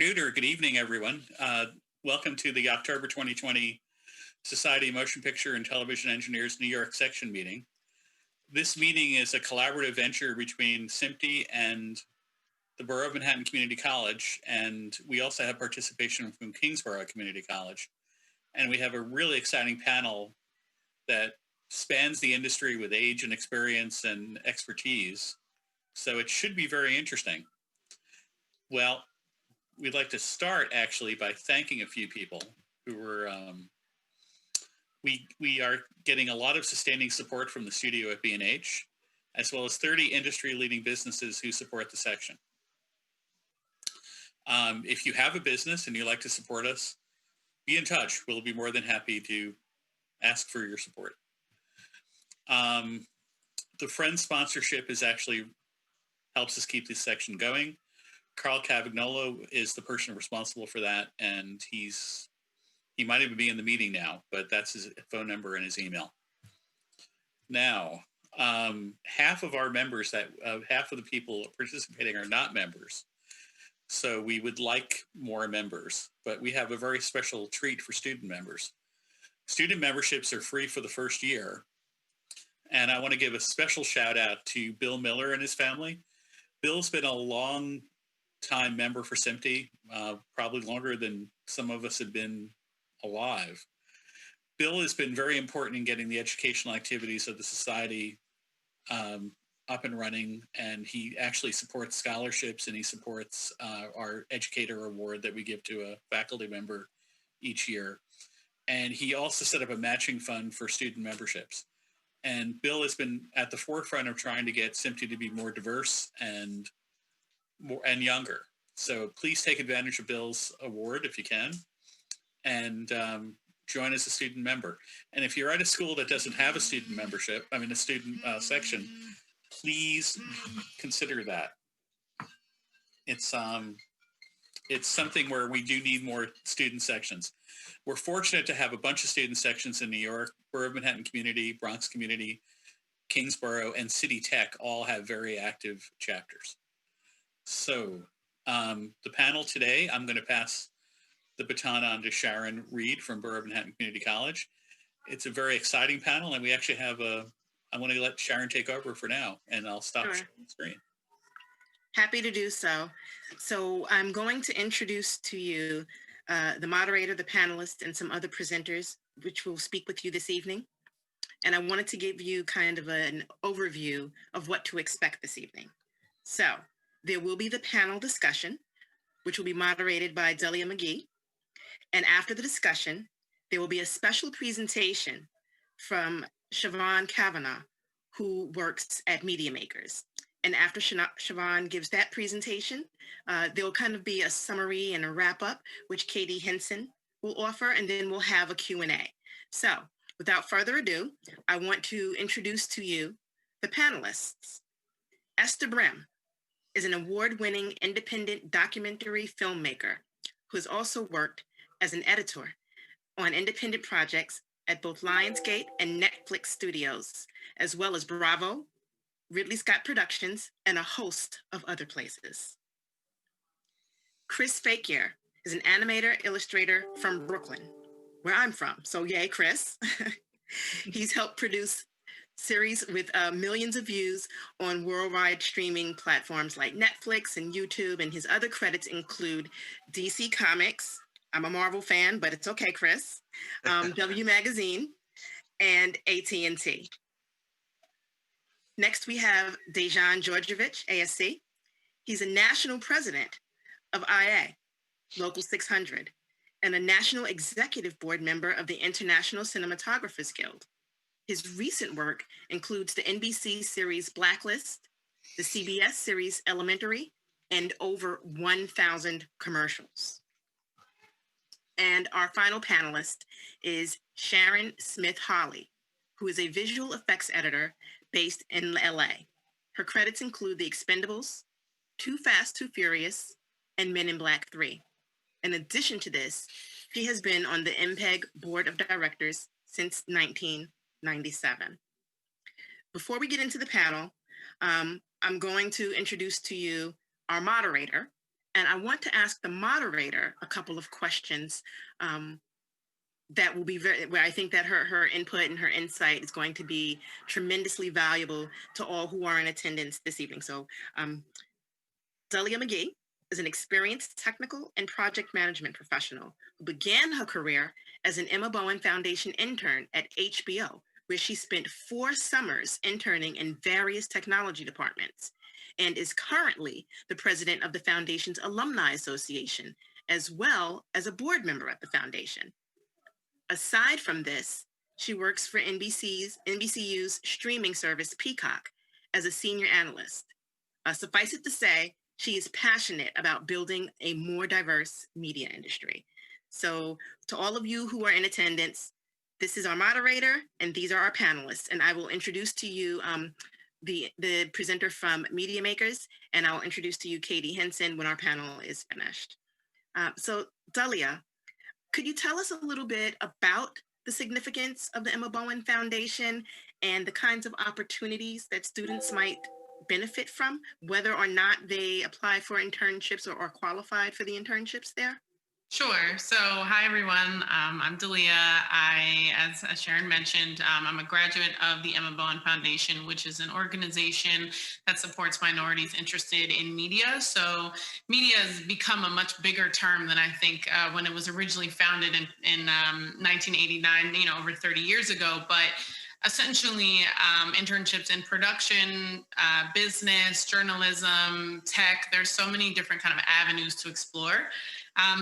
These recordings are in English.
afternoon or good evening, everyone. Welcome to the October 2020 Society of Motion Picture and Television Engineers New York section meeting. This meeting is a collaborative venture between SMPTE and the Borough of Manhattan Community College, and we also have participation from Kingsborough Community College. And we have a really exciting panel that spans the industry with age and experience and expertise. So it should be very interesting. Well, we'd like to start actually by thanking a few people who were, we are getting a lot of sustaining support from the studio at B&H, as well as 30 industry leading businesses who support the section. If you have a business and you'd like to support us, be in touch. We'll be more than happy to ask for your support. The Friends sponsorship is actually helps us keep this section going. Carl Cavagnolo is the person responsible for that, and he might even be in the meeting now, but that's his phone number and his email. Now, half of our members, half of the people participating are not members, so we would like more members, but we have a very special treat for student members. Student memberships are free for the first year, and I want to give a special shout out to Bill Miller and his family. Bill's been a long time member for SMPTE, probably longer than some of us have been alive. Bill has been very important in getting the educational activities of the society up and running, and he actually supports scholarships, and he supports our educator award that we give to a faculty member each year. And he also set up a matching fund for student memberships. And Bill has been at the forefront of trying to get SMPTE to be more diverse and younger. So please take advantage of Bill's award if you can, and join as a student member. And if you're at a school that doesn't have a student membership, a student section, please consider that. It's something where we do need more student sections. We're fortunate to have a bunch of student sections in New York. Borough of Manhattan Community, Bronx Community, Kingsborough, and City Tech all have very active chapters. So the panel today, I'm going to pass the baton on to Sharon Reid from Borough of Manhattan Community College. It's a very exciting panel, and we actually have I want to let Sharon take over for now, and I'll stop sharing the screen. Happy to do so. So I'm going to introduce to you the moderator, the panelists, and some other presenters, which will speak with you this evening. And I wanted to give you kind of an overview of what to expect this evening. So there will be the panel discussion, which will be moderated by Delia McGee. And after the discussion, there will be a special presentation from Siobhan Cavanagh, who works at MediaMKRS. And after Siobhan gives that presentation, there will kind of be a summary and a wrap up, which Katie Henson will offer, and then we'll have a Q&A. So without further ado, I want to introduce to you the panelists. Ester Brym is an award-winning independent documentary filmmaker who has also worked as an editor on independent projects at both Lionsgate and Neflix studios, as well as Bravo, Ridley Scott Productions, and a host of other places. Chris Fakier is an animator illustrator from Brooklyn, where I'm from, so yay, Chris. He's helped produce series with millions of views on worldwide streaming platforms like Netflix and YouTube, and his other credits include DC Comics, I'm a Marvel fan, but it's okay, Chris, W Magazine, and AT&T. Next, we have Dejan Georgievich, ASC. He's a national president of IA, Local 600, and a national executive board member of the International Cinematographers Guild. His recent work includes the NBC series Blacklist, the CBS series Elementary, and over 1,000 commercials. And our final panelist is Sharon Smith Holley, who is a visual effects editor based in LA. Her credits include The Expendables, Too Fast, Too Furious, and Men in Black 3. In addition to this, she has been on the MPEG Board of Directors since 1997. Before we get into the panel, I'm going to introduce to you our moderator, And I want to ask the moderator a couple of questions that will be where I think that her input and her insight is going to be tremendously valuable to all who are in attendance this evening. So Delia McGee is an experienced technical and project management professional who began her career as an Emma Bowen Foundation intern at HBO, where she spent 4 summers interning in various technology departments, and is currently the president of the Foundation's Alumni Association, as well as a board member at the Foundation. Aside from this, she works for NBCU's streaming service Peacock as a senior analyst. Suffice it to say, she is passionate about building a more diverse media industry. So to all of you who are in attendance, this is our moderator and these are our panelists. And I will introduce to you the presenter from MediaMKRS, and I'll introduce to you Katie Henson when our panel is finished. So Delia, could you tell us a little bit about the significance of the Emma Bowen Foundation and the kinds of opportunities that students might benefit from, whether or not they apply for internships or are qualified for the internships there? Sure. So, hi everyone. I'm Delia. As Sharon mentioned, I'm a graduate of the Emma Bowen Foundation, which is an organization that supports minorities interested in media. So, media has become a much bigger term than I think when it was originally founded in 1989, over 30 years ago. But essentially, internships in production, business, journalism, tech, there's so many different kind of avenues to explore.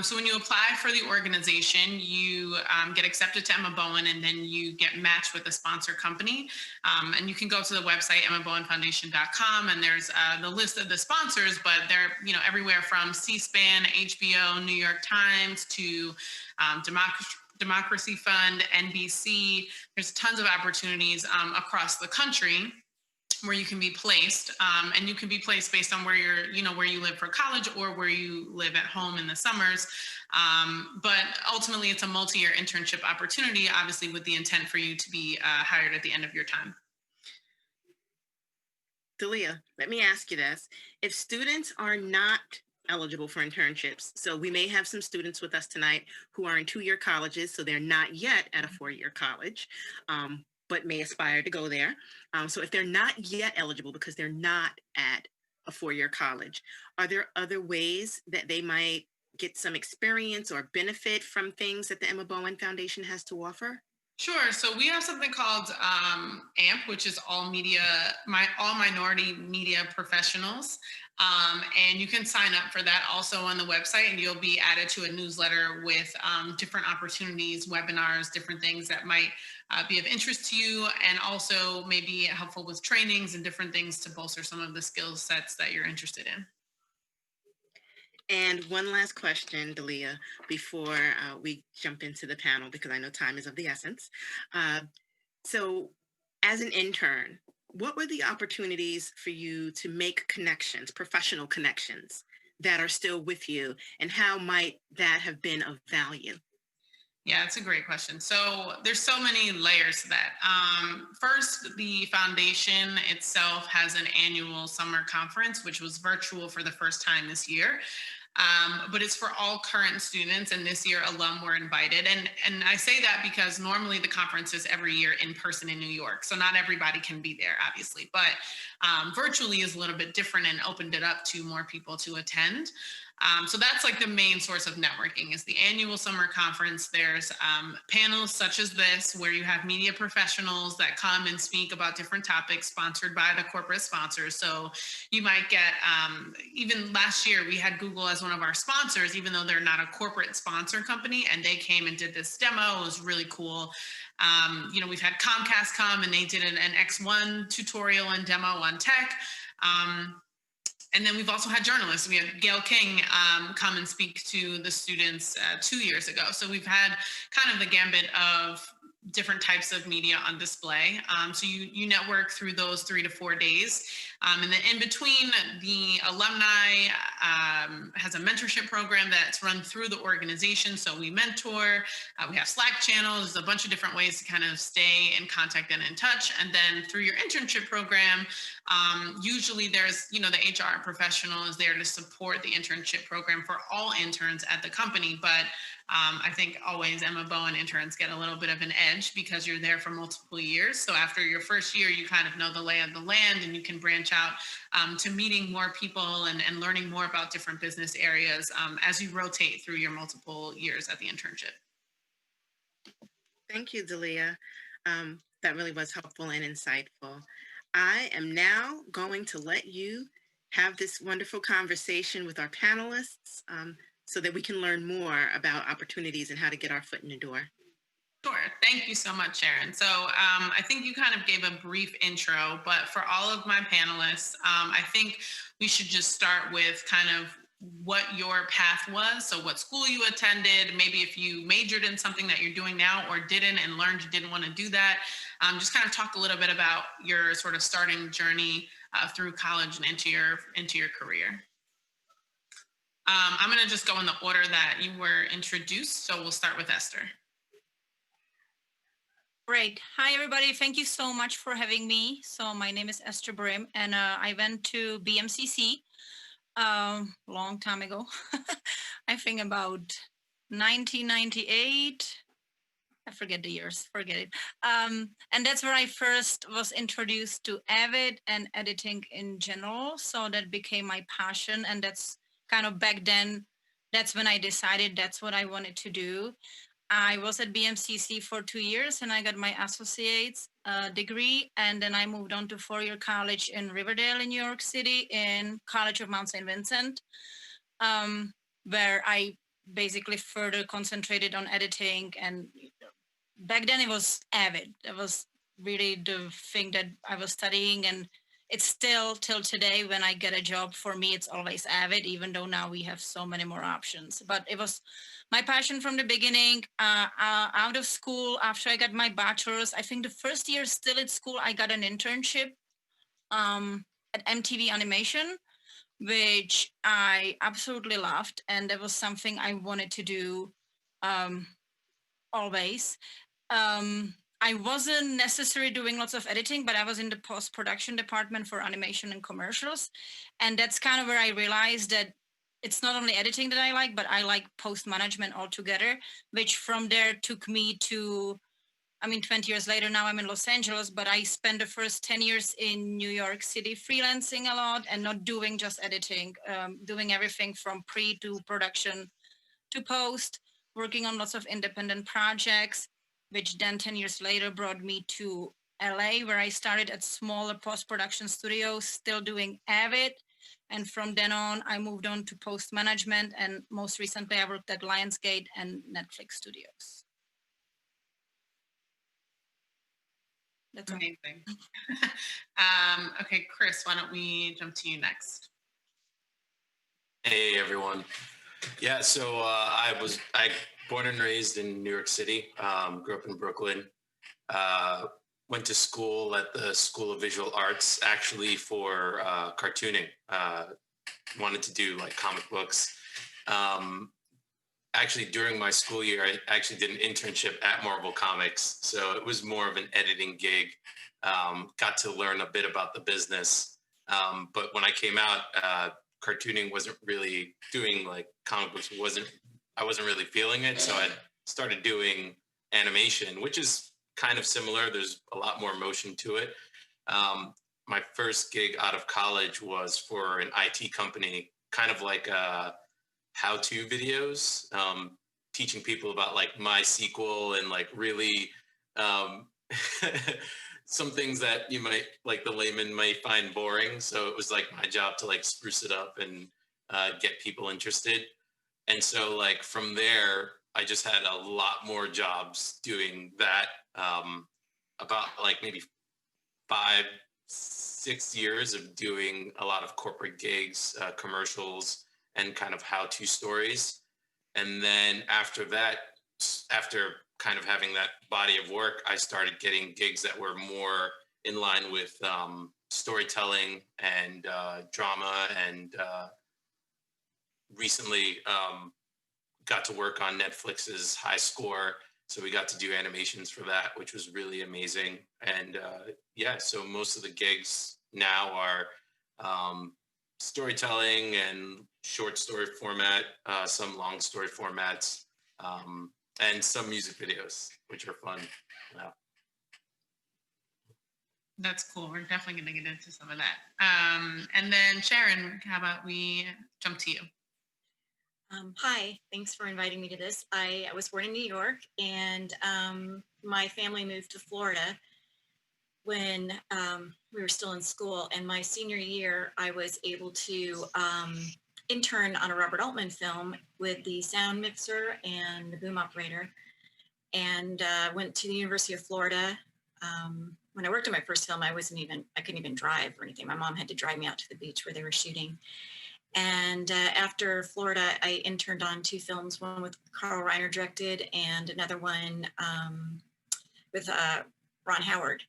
So when you apply for the organization, you get accepted to Emma Bowen, and then you get matched with a sponsor company. And you can go to the website, emmabowenfoundation.com, and there's the list of the sponsors, but they're everywhere from C-SPAN, HBO, New York Times, to Democracy Fund, NBC. There's tons of opportunities across the country where you can be placed, and you can be placed based on where where you live for college or where you live at home in the summers. But ultimately, it's a multi-year internship opportunity, obviously with the intent for you to be hired at the end of your time. Delia, let me ask you this. If students are not eligible for internships, so we may have some students with us tonight who are in 2-year colleges, so they're not yet at a 4-year college, but may aspire to go there. So if they're not yet eligible because they're not at a 4-year college, are there other ways that they might get some experience or benefit from things that the Emma Bowen Foundation has to offer? Sure. So we have something called AMP, which is all minority media professionals. And you can sign up for that also on the website, and you'll be added to a newsletter with different opportunities, webinars, different things that might be of interest to you, and also maybe helpful with trainings and different things to bolster some of the skill sets that you're interested in. And one last question, Delia, before we jump into the panel, because I know time is of the essence. So as an intern, what were the opportunities for you to make connections, professional connections that are still with you, and how might that have been of value? Yeah, it's a great question. So there's so many layers to that. First, the foundation itself has an annual summer conference, which was virtual for the first time this year. But it's for all current students, and this year alum were invited. And I say that because normally the conference is every year in person in New York, so not everybody can be there, obviously. But virtually is a little bit different and opened it up to more people to attend. So that's like the main source of networking is the annual summer conference. There's panels such as this where you have media professionals that come and speak about different topics sponsored by the corporate sponsors. So you might get, even last year we had Google as one of our sponsors, even though they're not a corporate sponsor company, and they came and did this demo. It was really cool. We've had Comcast come and they did an X1 tutorial and demo on tech. And then we've also had journalists. We had Gail King come and speak to the students 2 years ago. So we've had kind of the gambit of different types of media on display. So you network through those 3 to 4 days. And then in between, the alumni has a mentorship program that's run through the organization. So we mentor, we have Slack channels, a bunch of different ways to kind of stay in contact and in touch. And then through your internship program, usually there's, the HR professional is there to support the internship program for all interns at the company. But I think always Emma Bowen interns get a little bit of an edge because you're there for multiple years. So after your first year, you kind of know the lay of the land and you can branch out to meeting more people and learning more about different business areas as you rotate through your multiple years at the internship. Thank you, Dalia. That really was helpful and insightful. I am now going to let you have this wonderful conversation with our panelists so that we can learn more about opportunities and how to get our foot in the door. Sure. Thank you so much, Sharon. So I think you kind of gave a brief intro, but for all of my panelists, I think we should just start with kind of what your path was. So what school you attended, maybe if you majored in something that you're doing now or didn't and learned you didn't want to do that. Just kind of talk a little bit about your sort of starting journey through college and into your career. I'm going to just go in the order that you were introduced. So we'll start with Esther. Great. Hi, everybody. Thank you so much for having me. So my name is Ester Brym, and I went to BMCC long time ago. I think about 1998. I forget the years, forget it. And that's where I first was introduced to Avid and editing in general. So that became my passion. And that's kind of back then, that's when I decided that's what I wanted to do. I was at BMCC for 2 years and I got my associate's degree. And then I moved on to four-year college in Riverdale in New York City in College of Mount St. Vincent, where I basically further concentrated on editing. And back then it was Avid. That was really the thing that I was studying. And it's still till today when I get a job, for me, it's always Avid, even though now we have so many more options. But it was my passion from the beginning. Out of school, after I got my bachelor's, I think the first year still at school, I got an internship at MTV Animation, which I absolutely loved. And that was something I wanted to do always. I wasn't necessarily doing lots of editing, but I was in the post-production department for animation and commercials. And that's kind of where I realized that it's not only editing that I like, but I like post-management altogether, which from there took me to, 20 years later, now I'm in Los Angeles, but I spent the first 10 years in New York City freelancing a lot and not doing just editing, doing everything from pre to production to post, working on lots of independent projects, which then 10 years later brought me to LA, where I started at smaller post-production studios, still doing Avid. And from then on, I moved on to post-management. And most recently, I worked at Lionsgate and Neflix studios. That's amazing. Okay, Chris, why don't we jump to you next? Hey, everyone. Yeah, so I born and raised in New York City, grew up in Brooklyn, went to school at the School of Visual Arts, actually for cartooning. Wanted to do like comic books. Actually, during my school year, I actually did an internship at Marvel Comics. So it was more of an editing gig. Got to learn a bit about the business. But when I came out, cartooning wasn't really doing like comic books. I wasn't really feeling it. So I started doing animation, which is kind of similar. There's a lot more motion to it. My first gig out of college was for an IT company, kind of like how-to videos, teaching people about like MySQL and like really some things that you might, like the layman might find boring. So it was like my job to like spruce it up and get people interested. And so like from there, I just had a lot more jobs doing that. About like maybe 5-6 years of doing a lot of corporate gigs, commercials, and kind of how-to stories. And then after that, after kind of having that body of work, I started getting gigs that were more in line with storytelling and drama, and recently got to work on Netflix's High Score. So we got to do animations for that, which was really amazing. And yeah, so most of the gigs now are storytelling and short story format, some long story formats, and some music videos, which are fun. Yeah. That's cool. We're definitely going to get into some of that. And then Sharon, how about we jump to you? Hi, thanks for inviting me to this. I was born in New York, and my family moved to Florida when we were still in school. And my senior year, I was able to intern on a Robert Altman film with the sound mixer and the boom operator, and went to the University of Florida. When I worked on my first film, I couldn't even drive or anything. My mom had to drive me out to the beach where they were shooting. And after Florida, I interned on 2 films, one with Carl Reiner directed and another one with Ron Howard,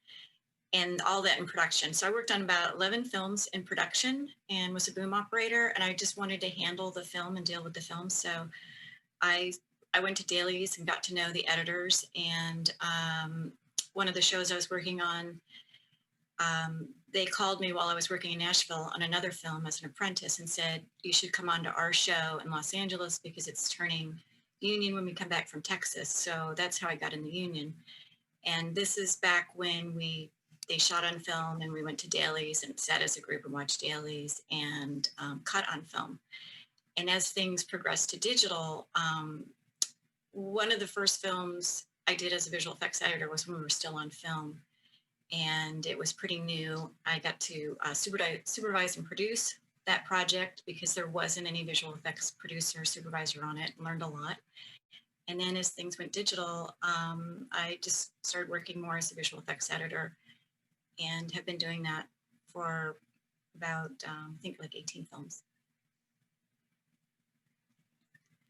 and all that in production. So I worked on about 11 films in production and was a boom operator, and I just wanted to handle the film and deal with the film. So I went to dailies and got to know the editors, and one of the shows I was working on, they called me while I was working in Nashville on another film as an apprentice and said, you should come on to our show in Los Angeles because it's turning union when we come back from Texas. So that's how I got in the union. And this is back when they shot on film and we went to dailies and sat as a group and watched dailies and cut on film. And as things progressed to digital, one of the first films I did as a visual effects editor was when we were still on film. And it was pretty new. I got to supervise and produce that project because there wasn't any visual effects producer or supervisor on it, and learned a lot. And then as things went digital, I just started working more as a visual effects editor and have been doing that for about, I think like 18 films.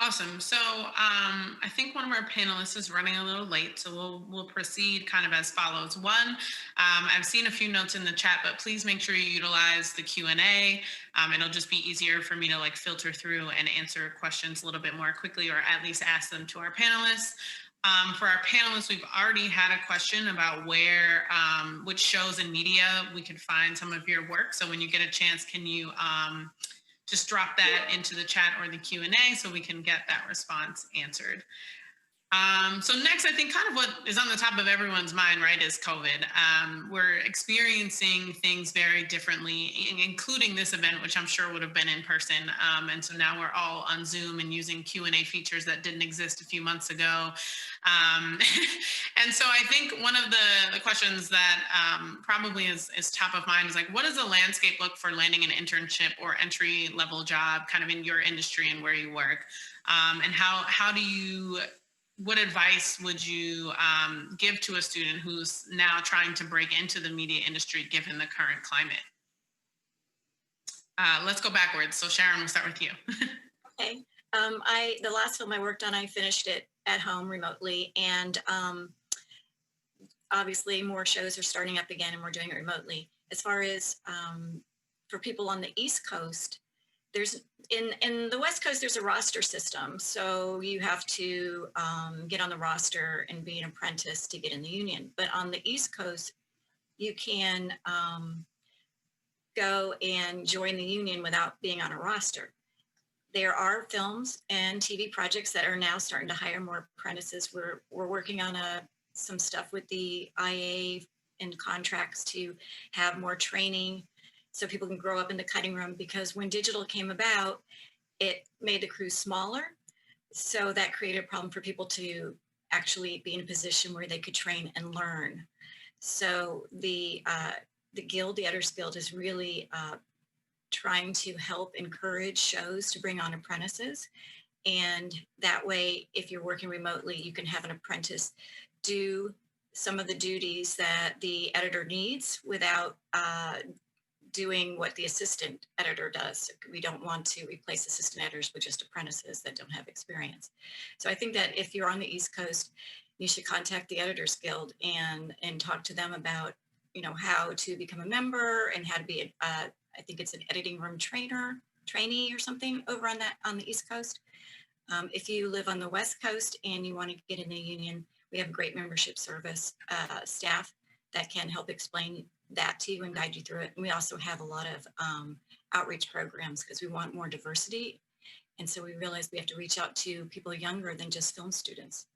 Awesome. So I think one of our panelists is running a little late, so we'll proceed kind of as follows. One, I've seen a few notes in the chat, but please make sure you utilize the Q&A. It'll just be easier for me to like filter through and answer questions a little bit more quickly, or at least ask them to our panelists. For our panelists, we've already had a question about where, which shows and media we could find some of your work. So when you get a chance, can you just drop that into the chat or the Q&A so we can get that response answered. So next, I think kind of what is on the top of everyone's mind, right, is COVID. We're experiencing things very differently, including this event, which I'm sure would have been in person. And so now we're all on Zoom and using Q&A features that didn't exist a few months ago. And so I think one of the questions that probably is top of mind is like, what does the landscape look for landing an internship or entry level job kind of in your industry and where you work? And how do you, what advice would you give to a student who's now trying to break into the media industry given the current climate? Let's go backwards. So Sharon, we'll start with you. Okay. The last film I worked on, I finished it at home remotely, and obviously more shows are starting up again and we're doing it remotely. As far as for people on the East Coast, there's in the West Coast, there's a roster system. So you have to get on the roster and be an apprentice to get in the union. But on the East Coast, you can go and join the union without being on a roster. There are films and TV projects that are now starting to hire more apprentices. We're working on some stuff with the IA and contracts to have more training so people can grow up in the cutting room, because when digital came about, it made the crew smaller. So that created a problem for people to actually be in a position where they could train and learn. So the guild, the Editors Guild, is really trying to help encourage shows to bring on apprentices. And that way, if you're working remotely, you can have an apprentice do some of the duties that the editor needs without doing what the assistant editor does. We don't want to replace assistant editors with just apprentices that don't have experience. So I think that if you're on the East Coast, you should contact the Editors Guild and talk to them about how to become a member and how to be, I think it's an editing room trainee or something over on the East Coast. If you live on the West Coast and you want to get in a union, we have a great membership service staff that can help explain that to you and guide you through it. And we also have a lot of outreach programs because we want more diversity. And so we realize we have to reach out to people younger than just film students.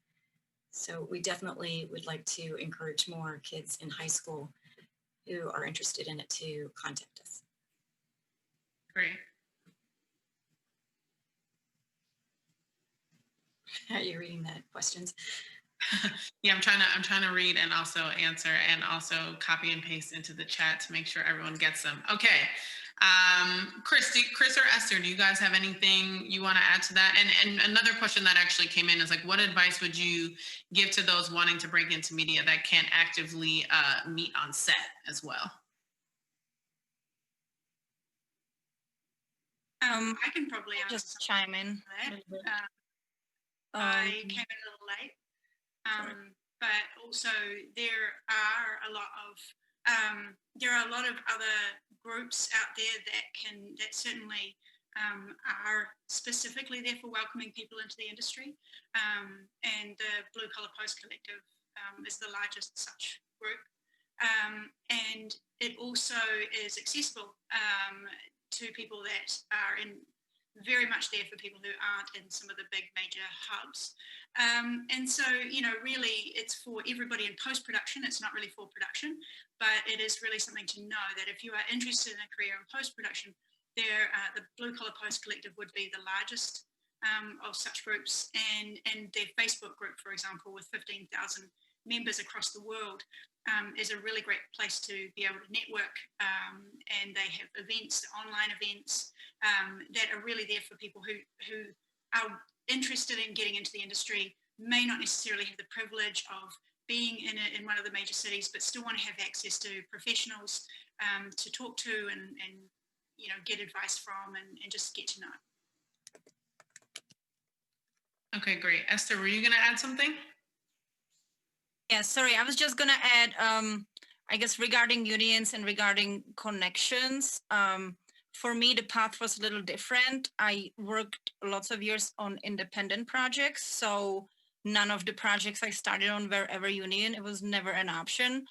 So we definitely would like to encourage more kids in high school who are interested in it to contact us. Great. Are you reading the questions? Yeah, I'm trying to read and also answer and also copy and paste into the chat to make sure everyone gets them. Okay. Chris or Esther, do you guys have anything you want to add to that? And another question that actually came in is like, what advice would you give to those wanting to break into media that can't actively meet on set as well? I can probably Just chime in. that. I came in a little late, but also there are a lot of other groups out there that certainly are specifically there for welcoming people into the industry, and the Blue Collar Post Collective is the largest such group, and it also is accessible to people that are very much there for people who aren't in some of the big major hubs. And so, really it's for everybody in post-production. It's not really for production, but it is really something to know that if you are interested in a career in post-production, the Blue Collar Post Collective would be the largest of such groups, and their Facebook group, for example, with 15,000 members across the world, is a really great place to be able to network, and they have events, online events, that are really there for people who are interested in getting into the industry, may not necessarily have the privilege of being in one of the major cities, but still want to have access to professionals to talk to and get advice from and just get to know. Okay, great. Esther, were you going to add something? Yeah, sorry, I was just gonna add, I guess regarding unions and regarding connections, for me, the path was a little different. I worked lots of years on independent projects, so none of the projects I started on were ever union. It was never an option.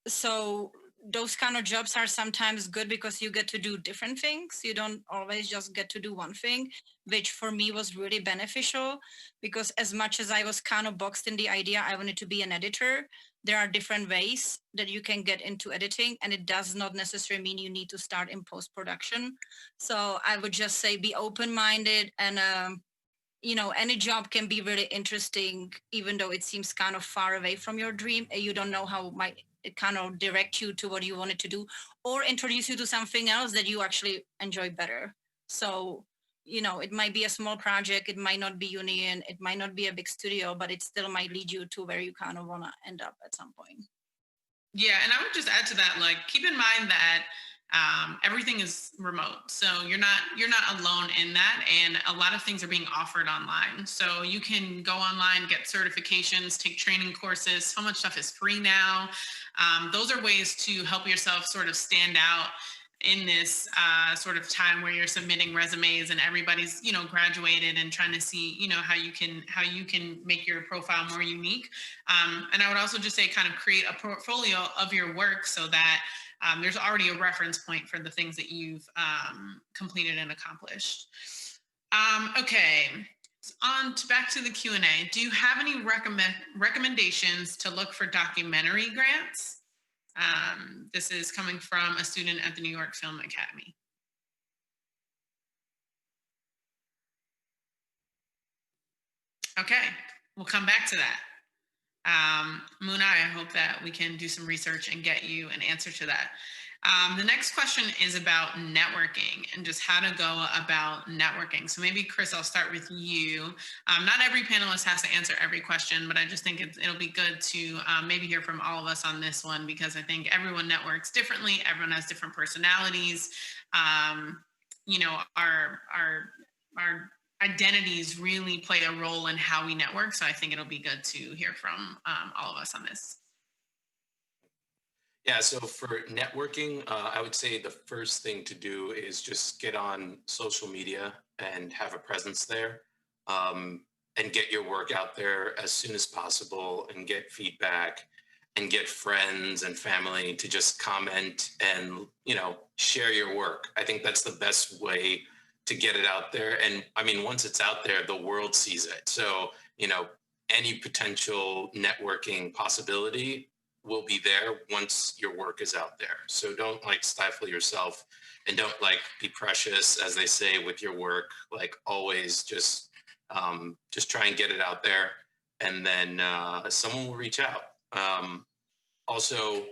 So those kind of jobs are sometimes good because you get to do different things. You don't always just get to do one thing, which for me was really beneficial because as much as I was kind of boxed in the idea I wanted to be an editor, there are different ways that you can get into editing, and it does not necessarily mean you need to start in post-production. So I would just say be open-minded, and any job can be really interesting, even though it seems kind of far away from your dream. You don't know how it kind of direct you to what you wanted to do or introduce you to something else that you actually enjoy better. So, it might be a small project, it might not be union, it might not be a big studio, but it still might lead you to where you kind of want to end up at some point. Yeah, and I would just add to that, like, keep in mind that everything is remote, so you're not alone in that, and a lot of things are being offered online. So you can go online, get certifications, take training courses. So much stuff is free now. Those are ways to help yourself sort of stand out in this sort of time where you're submitting resumes and everybody's graduated and trying to see how you can make your profile more unique. And I would also just say kind of create a portfolio of your work so that there's already a reference point for the things that you've completed and accomplished. Okay, back to the Q&A. Do you have any recommendations to look for documentary grants? This is coming from a student at the New York Film Academy. Okay, we'll come back to that. Muna, I hope that we can do some research and get you an answer to that. The next question is about networking and just how to go about networking. So maybe Chris, I'll start with you. Not every panelist has to answer every question, but I just think it'll be good to maybe hear from all of us on this one, because I think everyone networks differently. Everyone has different personalities. Our identities really play a role in how we network. So I think it'll be good to hear from all of us on this. Yeah, so for networking, I would say the first thing to do is just get on social media and have a presence there, and get your work out there as soon as possible and get feedback and get friends and family to just comment and, share your work. I think that's the best way to get it out there. And I mean, once it's out there, the world sees it. So, any potential networking possibility will be there once your work is out there. So don't like stifle yourself, and don't like be precious, as they say, with your work. Like always just try and get it out there, and then someone will reach out. Also,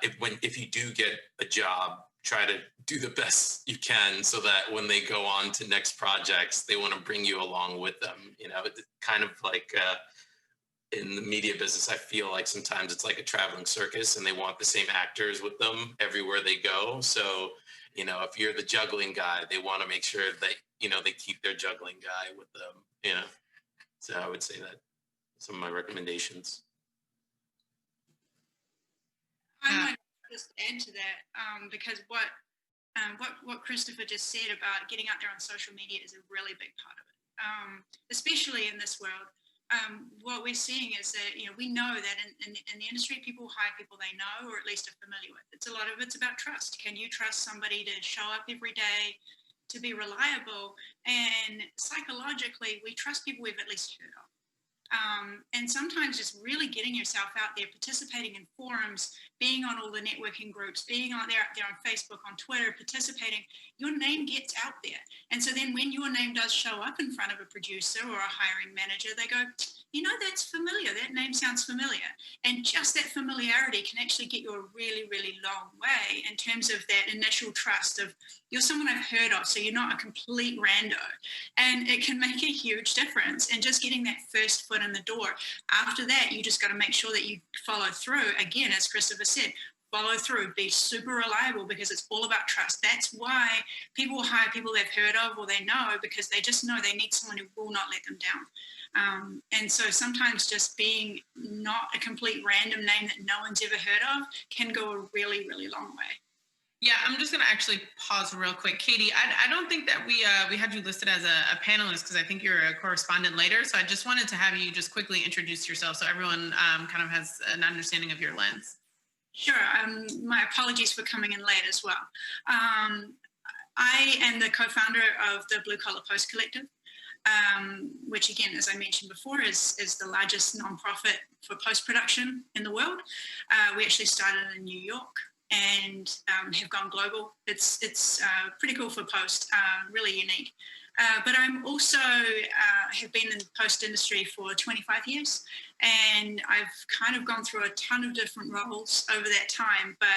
if you do get a job, try to do the best you can so that when they go on to next projects, they want to bring you along with them. It's kind of like in the media business, I feel like sometimes it's like a traveling circus and they want the same actors with them everywhere they go. So, if you're the juggling guy, they want to make sure that, they keep their juggling guy with them, So I would say that some of my recommendations. I might just add to that because what Christopher just said about getting out there on social media is a really big part of it, especially in this world. What we're seeing is that, we know that in the industry, people hire people they know or at least are familiar with. A lot of it's about trust. Can you trust somebody to show up every day, to be reliable? And psychologically, we trust people we've at least heard of. And sometimes just really getting yourself out there, participating in forums, being on all the networking groups, being out there on Facebook, on Twitter, participating, your name gets out there. And so then when your name does show up in front of a producer or a hiring manager, they go, that's familiar. That name sounds familiar. And just that familiarity can actually get you a really, really long way in terms of that initial trust of, you're someone I've heard of, so you're not a complete rando. And it can make a huge difference in just getting that first foot in the door. After that, you just got to make sure that you follow through. Again, as Christopher said, follow through, be super reliable, because it's all about trust. That's why people hire people they've heard of or they know, because they just know they need someone who will not let them down. And so sometimes just being not a complete random name that no one's ever heard of can go a really, really long way. Yeah, I'm just going to actually pause real quick. Katie, I don't think that we had you listed as a panelist, because I think you're a correspondent later. So I just wanted to have you just quickly introduce yourself so everyone kind of has an understanding of your lens. Sure. My apologies for coming in late as well. I am the co-founder of the Blue Collar Post Collective, which again, as I mentioned before, is the largest nonprofit for post-production in the world. We actually started in New York and have gone global. It's pretty cool for post, really unique. But I'm also have been in the post industry for 25 years, and I've kind of gone through a ton of different roles over that time, but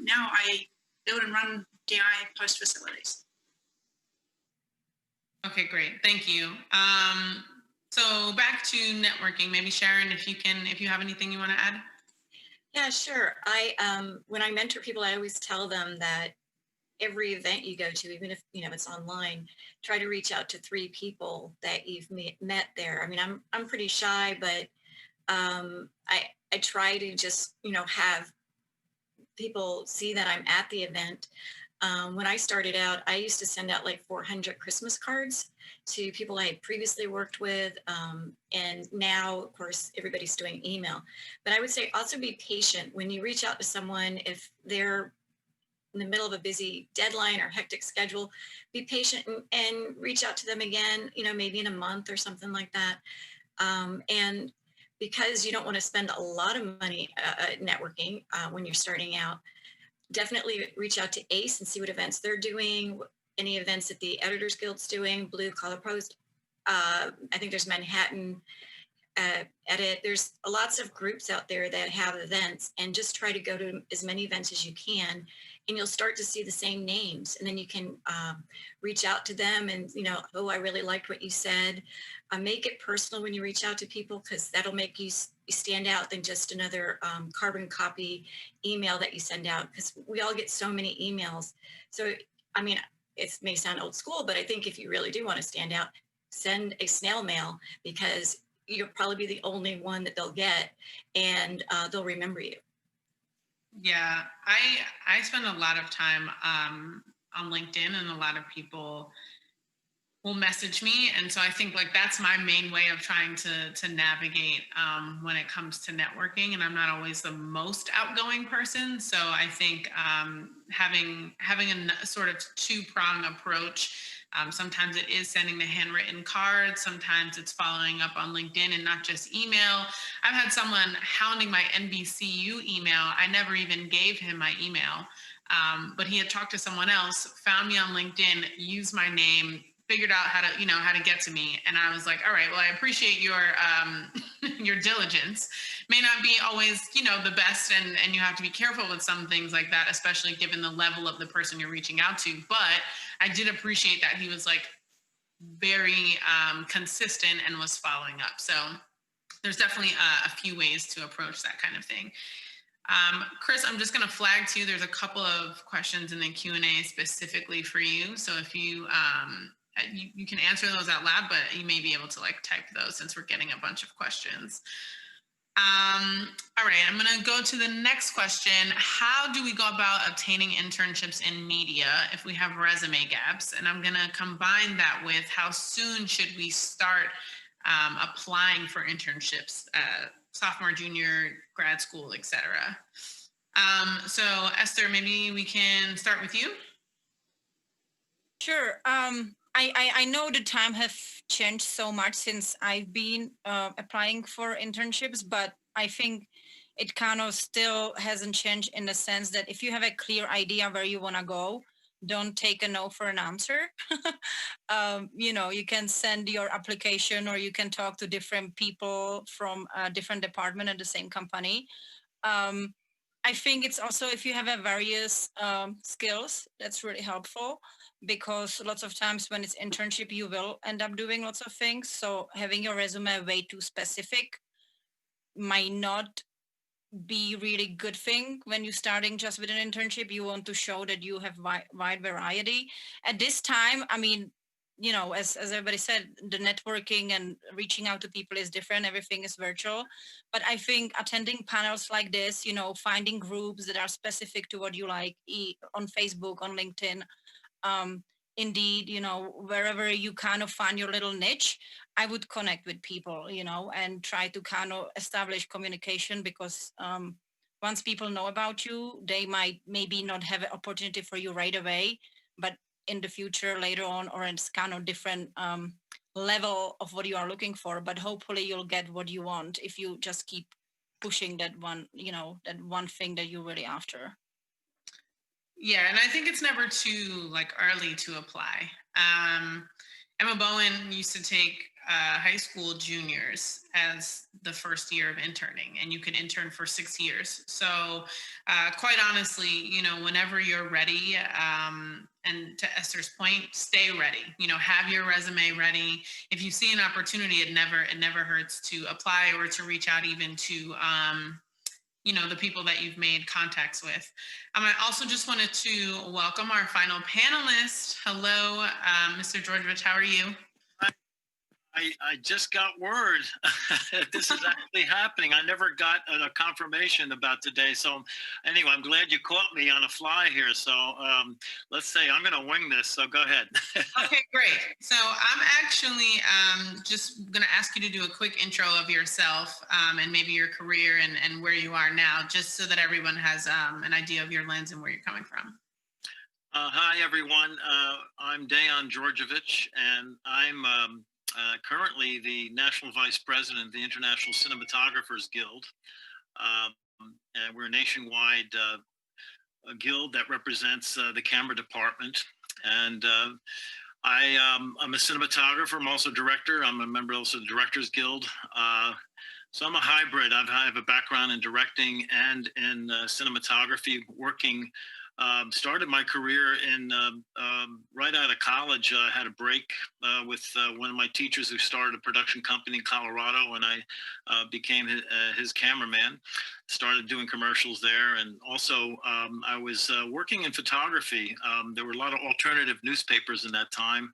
now I build and run DI post facilities. Okay, great. Thank you. So back to networking, maybe Sharon, if you have anything you want to add? Yeah, sure. When I mentor people, I always tell them that every event you go to, even if it's online, try to reach out to 3 people that you've met there. I mean, I'm pretty shy, but I try to just have people see that I'm at the event. When I started out, I used to send out like 400 Christmas cards to people I had previously worked with. And now, of course, everybody's doing email. But I would say also be patient when you reach out to someone. If they're in the middle of a busy deadline or hectic schedule, be patient and reach out to them again, maybe in a month or something like that. And because you don't want to spend a lot of money networking when you're starting out, definitely reach out to ACE and see what events they're doing, any events that the Editors Guild's doing, Blue Collar Post. I think there's Manhattan Edit. There's lots of groups out there that have events, and just try to go to as many events as you can, and you'll start to see the same names. And then you can reach out to them and, oh, I really liked what you said. Make it personal when you reach out to people, because that'll make you stand out than just another carbon copy email that you send out, because we all get so many emails. So, I mean, it may sound old school, but I think if you really do want to stand out, send a snail mail, because you'll probably be the only one that they'll get, and they'll remember you. Yeah, I spend a lot of time on LinkedIn, and a lot of people will message me, and so I think like that's my main way of trying to navigate when it comes to networking. And I'm not always the most outgoing person, so I think having a sort of two-prong approach. Sometimes it is sending the handwritten cards. Sometimes it's following up on LinkedIn and not just email. I've had someone hounding my NBCU email. I never even gave him my email, but he had talked to someone else, found me on LinkedIn, used my name, figured out how to get to me. And I was like, all right, well, I appreciate your your diligence. May not be always the best, and you have to be careful with some things like that, especially given the level of the person you're reaching out to. But I did appreciate that he was like very consistent and was following up. So there's definitely a few ways to approach that kind of thing. Chris, I'm just going to flag to you. There's a couple of questions in the Q&A specifically for you. So if you you can answer those out loud, but you may be able to like type those since we're getting a bunch of questions. All right, I'm going to go to the next question. How do we go about obtaining internships in media if we have resume gaps? And I'm going to combine that with how soon should we start applying for internships, sophomore, junior, grad school, etc. So Esther, maybe we can start with you. Sure. I know the time have changed so much since I've been applying for internships, but I think it kind of still hasn't changed in the sense that if you have a clear idea where you want to go, don't take a no for an answer. You can send your application, or you can talk to different people from a different department at the same company. I think it's also if you have a various skills, that's really helpful, because lots of times when it's internship, you will end up doing lots of things. So having your resume way too specific might not be really good thing when you're starting just with an internship. You want to show that you have wide variety. At this time, I mean, as everybody said, the networking and reaching out to people is different. Everything is virtual. But I think attending panels like this, finding groups that are specific to what you like on Facebook, on LinkedIn, Indeed, wherever you kind of find your little niche, I would connect with people, and try to kind of establish communication, because once people know about you, they might maybe not have an opportunity for you right away, but in the future later on, or it's kind of different level of what you are looking for. But hopefully you'll get what you want if you just keep pushing that one, that one thing that you're really after. Yeah, and I think it's never too early to apply. Emma Bowen used to take high school juniors as the first year of interning, and you could intern for 6 years. So quite honestly, whenever you're ready, and to Esther's point, stay ready, have your resume ready. If you see an opportunity, it never hurts to apply, or to reach out even to the people that you've made contacts with. I also just wanted to welcome our final panelist. Hello, Mr. Georgievich, how are you? I just got word this is actually happening. I never got a confirmation about today. So anyway, I'm glad you caught me on a fly here. So let's say I'm going to wing this. So go ahead. Okay, great. So I'm actually just going to ask you to do a quick intro of yourself, and maybe your career and where you are now, just so that everyone has an idea of your lens and where you're coming from. Hi, everyone. I'm Dejan Georgievich, and I'm currently the National Vice President of the International Cinematographers Guild. And we're a nationwide guild that represents the camera department. And I'm a cinematographer. I'm also a director. I'm a member also of the Directors Guild. So I'm a hybrid. I have a background in directing and in cinematography, working. Started my career in right out of college. I had a break with one of my teachers who started a production company in Colorado, and I became his cameraman. started doing commercials there. And also I was working in photography. There were a lot of alternative newspapers in that time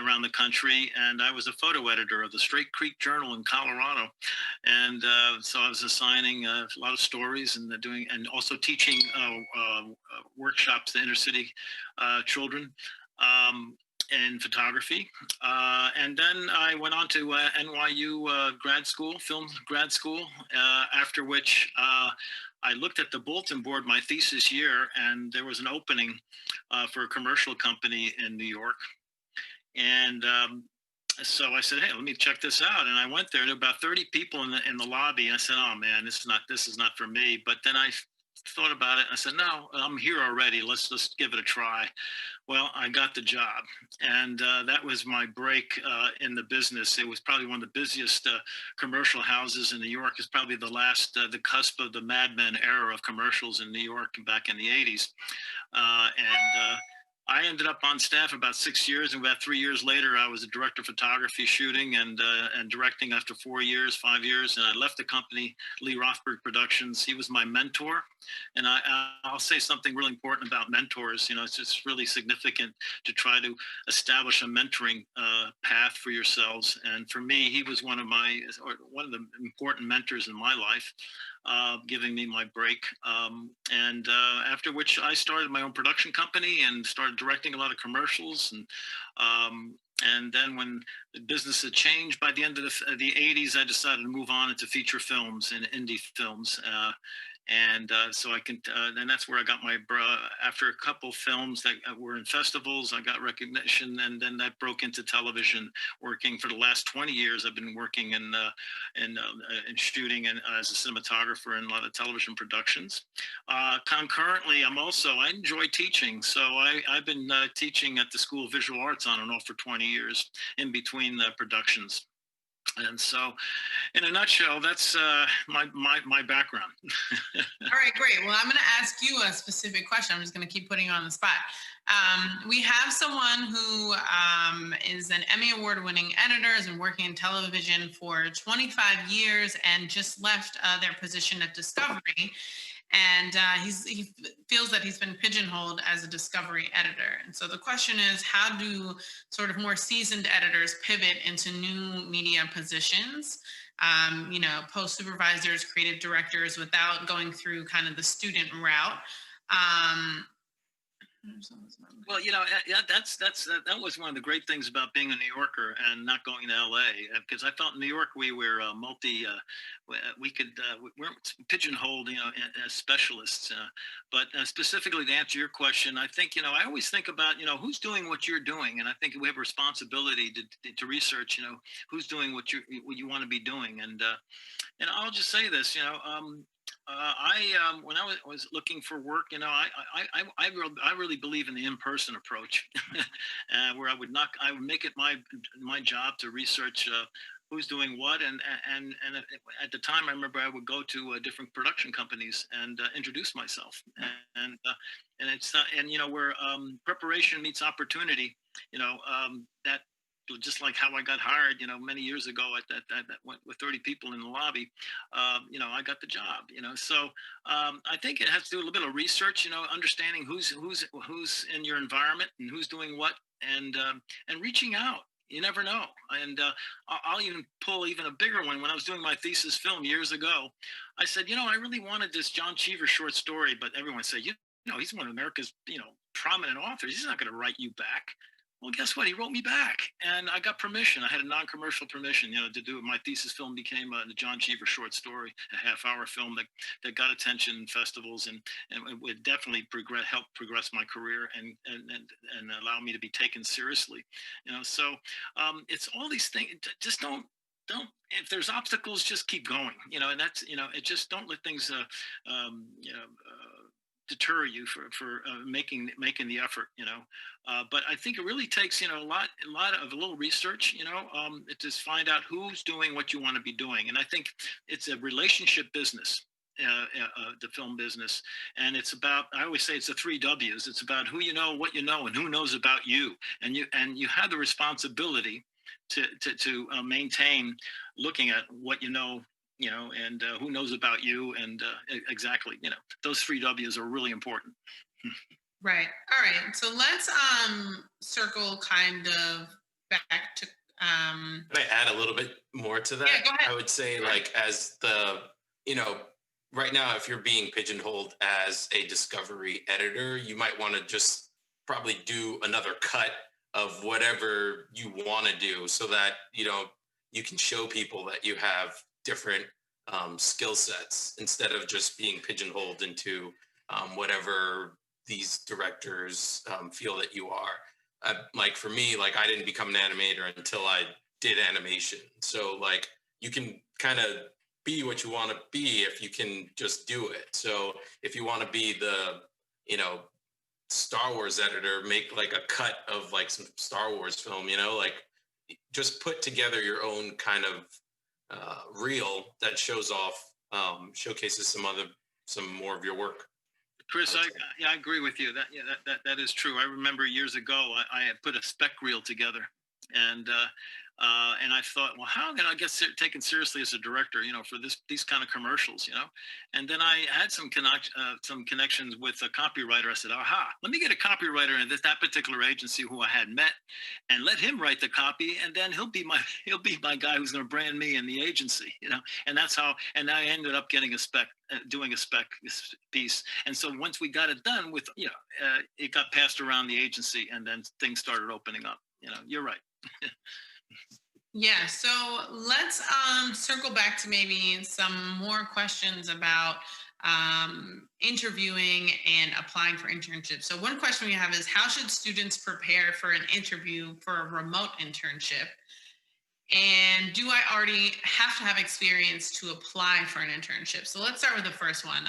around the country. And I was a photo editor of the Straight Creek Journal in Colorado. And so I was assigning a lot of stories and also teaching workshops to inner city children. In photography. And then I went on to NYU grad school, film grad school, after which I looked at the bulletin board my thesis year, and there was an opening for a commercial company in New York. And so I said, hey, let me check this out. And I went there, and there were about 30 people in the lobby. And I said, oh man, this is not for me. But then I thought about it. And I said, no, I'm here already. Let's just give it a try. Well, I got the job, and that was my break in the business. It was probably one of the busiest commercial houses in New York. It's probably the cusp of the Mad Men era of commercials in New York back in the 80s. I ended up on staff about 6 years, and about 3 years later, I was a director of photography, shooting and directing after 4 years, 5 years. And I left the company, Lee Rothberg Productions. He was my mentor. And I'll say something really important about mentors. You know, it's just really significant to try to establish a mentoring path for yourselves. And for me, he was one of the important mentors in my life. Giving me my break. And after which I started my own production company and started directing a lot of commercials. And then when the business had changed by the end of the 80s, I decided to move on into feature films and indie films. So then that's where I got after a couple films that were in festivals, I got recognition, and then that broke into television. Working for the last 20 years, I've been working in shooting and as a cinematographer in a lot of television productions. Concurrently, I enjoy teaching. So I've been teaching at the School of Visual Arts on and off for 20 years in between the productions. And so, in a nutshell, that's my background. All right, great. Well, I'm going to ask you a specific question. I'm just going to keep putting you on the spot. We have someone who is an Emmy Award-winning editor, has been working in television for 25 years, and just left their position at Discovery. And he feels that he's been pigeonholed as a Discovery editor. And so the question is, how do sort of more seasoned editors pivot into new media positions, post supervisors, creative directors, without going through kind of the student route? Well, that was one of the great things about being a New Yorker and not going to LA, because I felt in New York we were we weren't pigeonholed, as specialists. But specifically to answer your question, I think I always think about who's doing what you're doing, and I think we have a responsibility to research who's doing what you want to be doing. And I'll just say this, when I was looking for work, I really believe in the in-person approach, where I would make it my job to research who's doing what, and at the time I remember I would go to different production companies and introduce myself, and where preparation meets opportunity, that. Just like how I got hired, many years ago with 30 people in the lobby, I got the job, So I think it has to do a little bit of research, understanding who's in your environment and who's doing what, and reaching out. You never know. And I'll even pull even a bigger one. When I was doing my thesis film years ago, I said, I really wanted this John Cheever short story, but everyone said, he's one of America's, prominent authors. He's not going to write you back. Well, guess what? He wrote me back, and I got permission. I had a non-commercial permission, to do it. My thesis film became the John Cheever short story, a half-hour film that got attention in festivals, and it would definitely help progress my career and allow me to be taken seriously. So it's all these things. Just don't. If there's obstacles, just keep going. And that's it. Just don't let things deter you for making the effort, but I think it really takes a lot of a little research, to find out who's doing what you want to be doing. And I think it's a relationship business, the film business, and it's about, I always say it's the 3 W's. It's about who you know, what you know, and who knows about you, and you have the responsibility to maintain looking at what you know, and who knows about you, and exactly, those 3 W's are really important. Right. All right. So let's circle kind of back to Can I add a little bit more to that? Yeah, go ahead. I would say, like, as right now, if you're being pigeonholed as a discovery editor, you might want to just probably do another cut of whatever you want to do, so that you can show people that you have different skill sets, instead of just being pigeonholed into whatever these directors feel that you are. Like for me, like I didn't become an animator until I did animation. So like you can kind of be what you want to be if you can just do it. So if you want to be the, Star Wars editor, make like a cut of like some Star Wars film, like just put together your own kind of reel that shows off, showcases some more of your work. Chris, I agree with you. That is true. I remember years ago, I had put a spec reel together, and I thought, well, how can I get taken seriously as a director, for these kind of commercials, And then I had some connections with a copywriter. I said, aha, let me get a copywriter in that particular agency who I had met, and let him write the copy, and then he'll be my guy who's going to brand me in the agency, And that's how. And I ended up getting doing a spec piece. And so once we got it done with, it got passed around the agency, and then things started opening up. You're right. Yeah, so let's circle back to maybe some more questions about interviewing and applying for internships. So one question we have is, how should students prepare for an interview for a remote internship? And do I already have to have experience to apply for an internship? So let's start with the first one,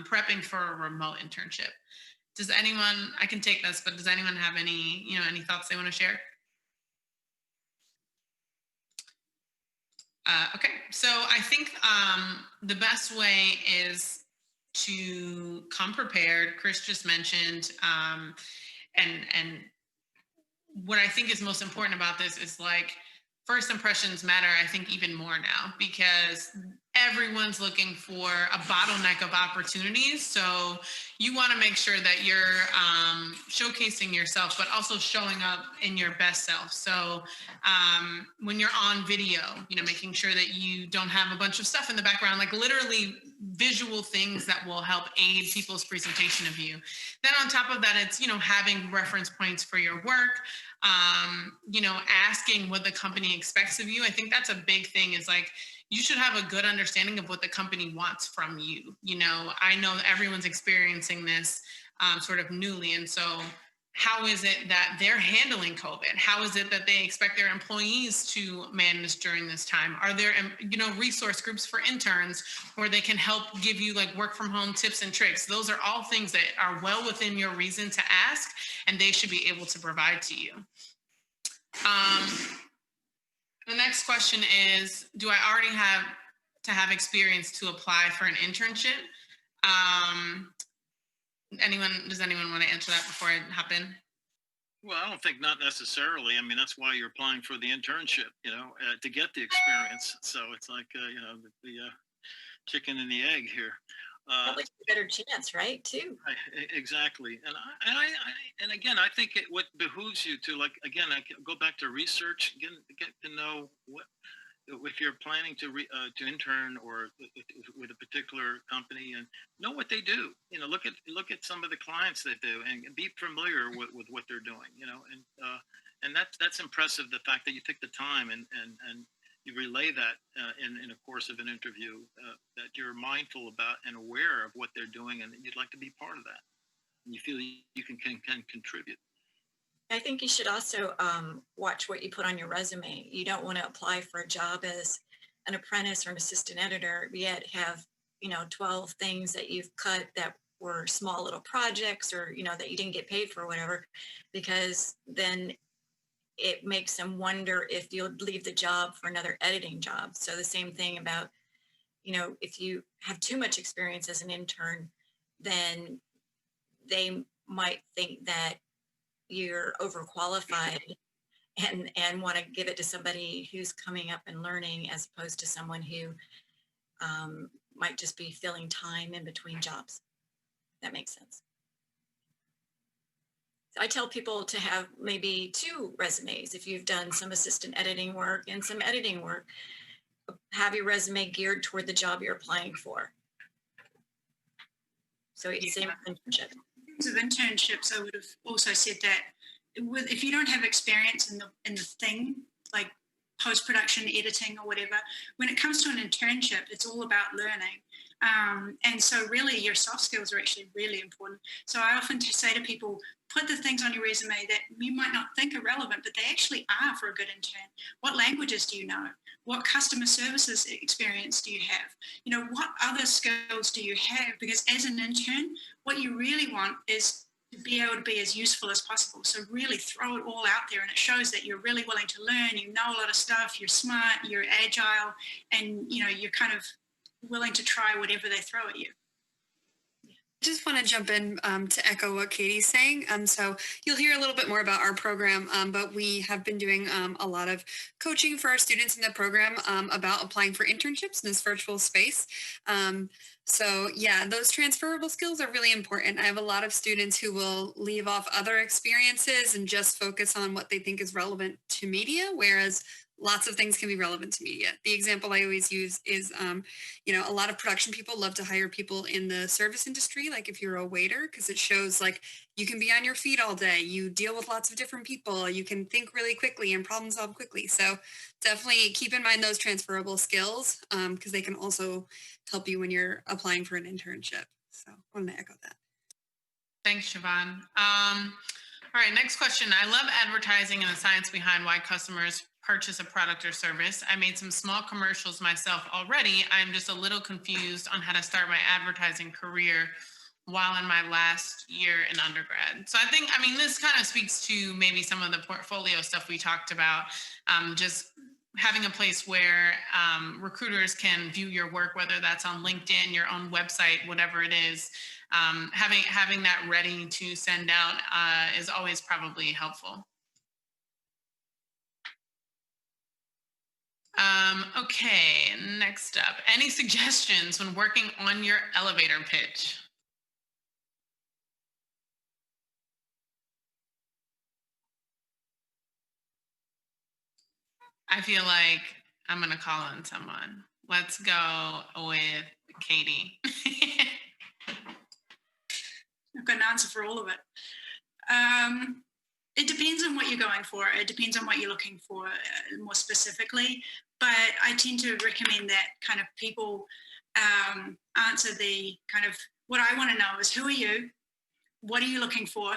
prepping for a remote internship. Does anyone, I can take this, but does anyone have any thoughts they want to share? Okay, so I think the best way is to come prepared. Chris just mentioned, and what I think is most important about this is like, first impressions matter, I think, even more now, because everyone's looking for a bottleneck of opportunities. So you want to make sure that you're showcasing yourself, but also showing up in your best self. So when you're on video, making sure that you don't have a bunch of stuff in the background, like literally visual things that will help aid people's presentation of you. Then on top of that, it's, having reference points for your work, asking what the company expects of you. I think that's a big thing, is like, you should have a good understanding of what the company wants from you. I know that everyone's experiencing this sort of newly. And so how is it that they're handling COVID? How is it that they expect their employees to manage during this time? Are there, resource groups for interns where they can help give you like work from home tips and tricks? Those are all things that are well within your reason to ask, and they should be able to provide to you. The next question is, do I already have to have experience to apply for an internship? Does anyone want to answer that before I hop in? Well, I don't think not necessarily. I mean, that's why you're applying for the internship, to get the experience. So it's like, the chicken and the egg here. Probably a better chance, right? Too. Exactly. And again, I think what behooves you to, like, again, I go back to research, get to know what, if you're planning to intern or with a particular company, and know what they do. Look at some of the clients they do, and be familiar with what they're doing. And that's impressive. The fact that you took the time and you relay that in a course of an interview, that you're mindful about and aware of what they're doing, and you'd like to be part of that, and you feel you can contribute. I think you should also watch what you put on your resume. You don't want to apply for a job as an apprentice or an assistant editor, yet have 12 things that you've cut that were small little projects, or that you didn't get paid for, or whatever, because then it makes them wonder if you'll leave the job for another editing job. So the same thing about, if you have too much experience as an intern, then they might think that you're overqualified and want to give it to somebody who's coming up and learning, as opposed to someone who might just be filling time in between jobs. That makes sense. I tell people to have maybe 2 resumes. If you've done some assistant editing work and some editing work, have your resume geared toward the job you're applying for. So it's same with internship. In terms of internships, I would have also said that if you don't have experience in the thing, like post-production editing or whatever, when it comes to an internship, it's all about learning. And so really your soft skills are actually really important. So I often say to people, put the things on your resume that you might not think are relevant, but they actually are for a good intern. What languages do you know? What customer services experience do you have? You know, what other skills do you have? Because as an intern, what you really want is to be able to be as useful as possible. So really throw it all out there, and it shows that you're really willing to learn, you know a lot of stuff, you're smart, you're agile, and you know, you're kind of willing to try whatever they throw at you. I just want to jump in to echo what Katie's saying. So you'll hear a little bit more about our program, but we have been doing a lot of coaching for our students in the program about applying for internships in this virtual space. So yeah, those transferable skills are really important. I have a lot of students who will leave off other experiences and just focus on what they think is relevant to media, whereas lots of things can be relevant to media. The example I always use is, you know, a lot of production people love to hire people in the service industry, like if you're a waiter, because it shows like you can be on your feet all day, you deal with lots of different people, you can think really quickly and problem solve quickly. So definitely keep in mind those transferable skills because they can also help you when you're applying for an internship. So I wanted to echo that. Thanks, Siobhan. All right, next question. I love advertising and the science behind why customers purchase a product or service. I made some small commercials myself already. I'm just a little confused on how to start my advertising career while in my last year in undergrad. So I mean, this kind of speaks to maybe some of the portfolio stuff we talked about, just having a place where recruiters can view your work, whether that's on LinkedIn, your own website, whatever it is. Having that ready to send out is always probably helpful. Okay, next up. Any suggestions when working on your elevator pitch? I feel like I'm going to call on someone. Let's go with Katie. I've got an answer for all of it. It depends on what you're going for. It depends on what you're looking for more specifically. But I tend to recommend that kind of people answer the kind of, what I want to know is, who are you? What are you looking for?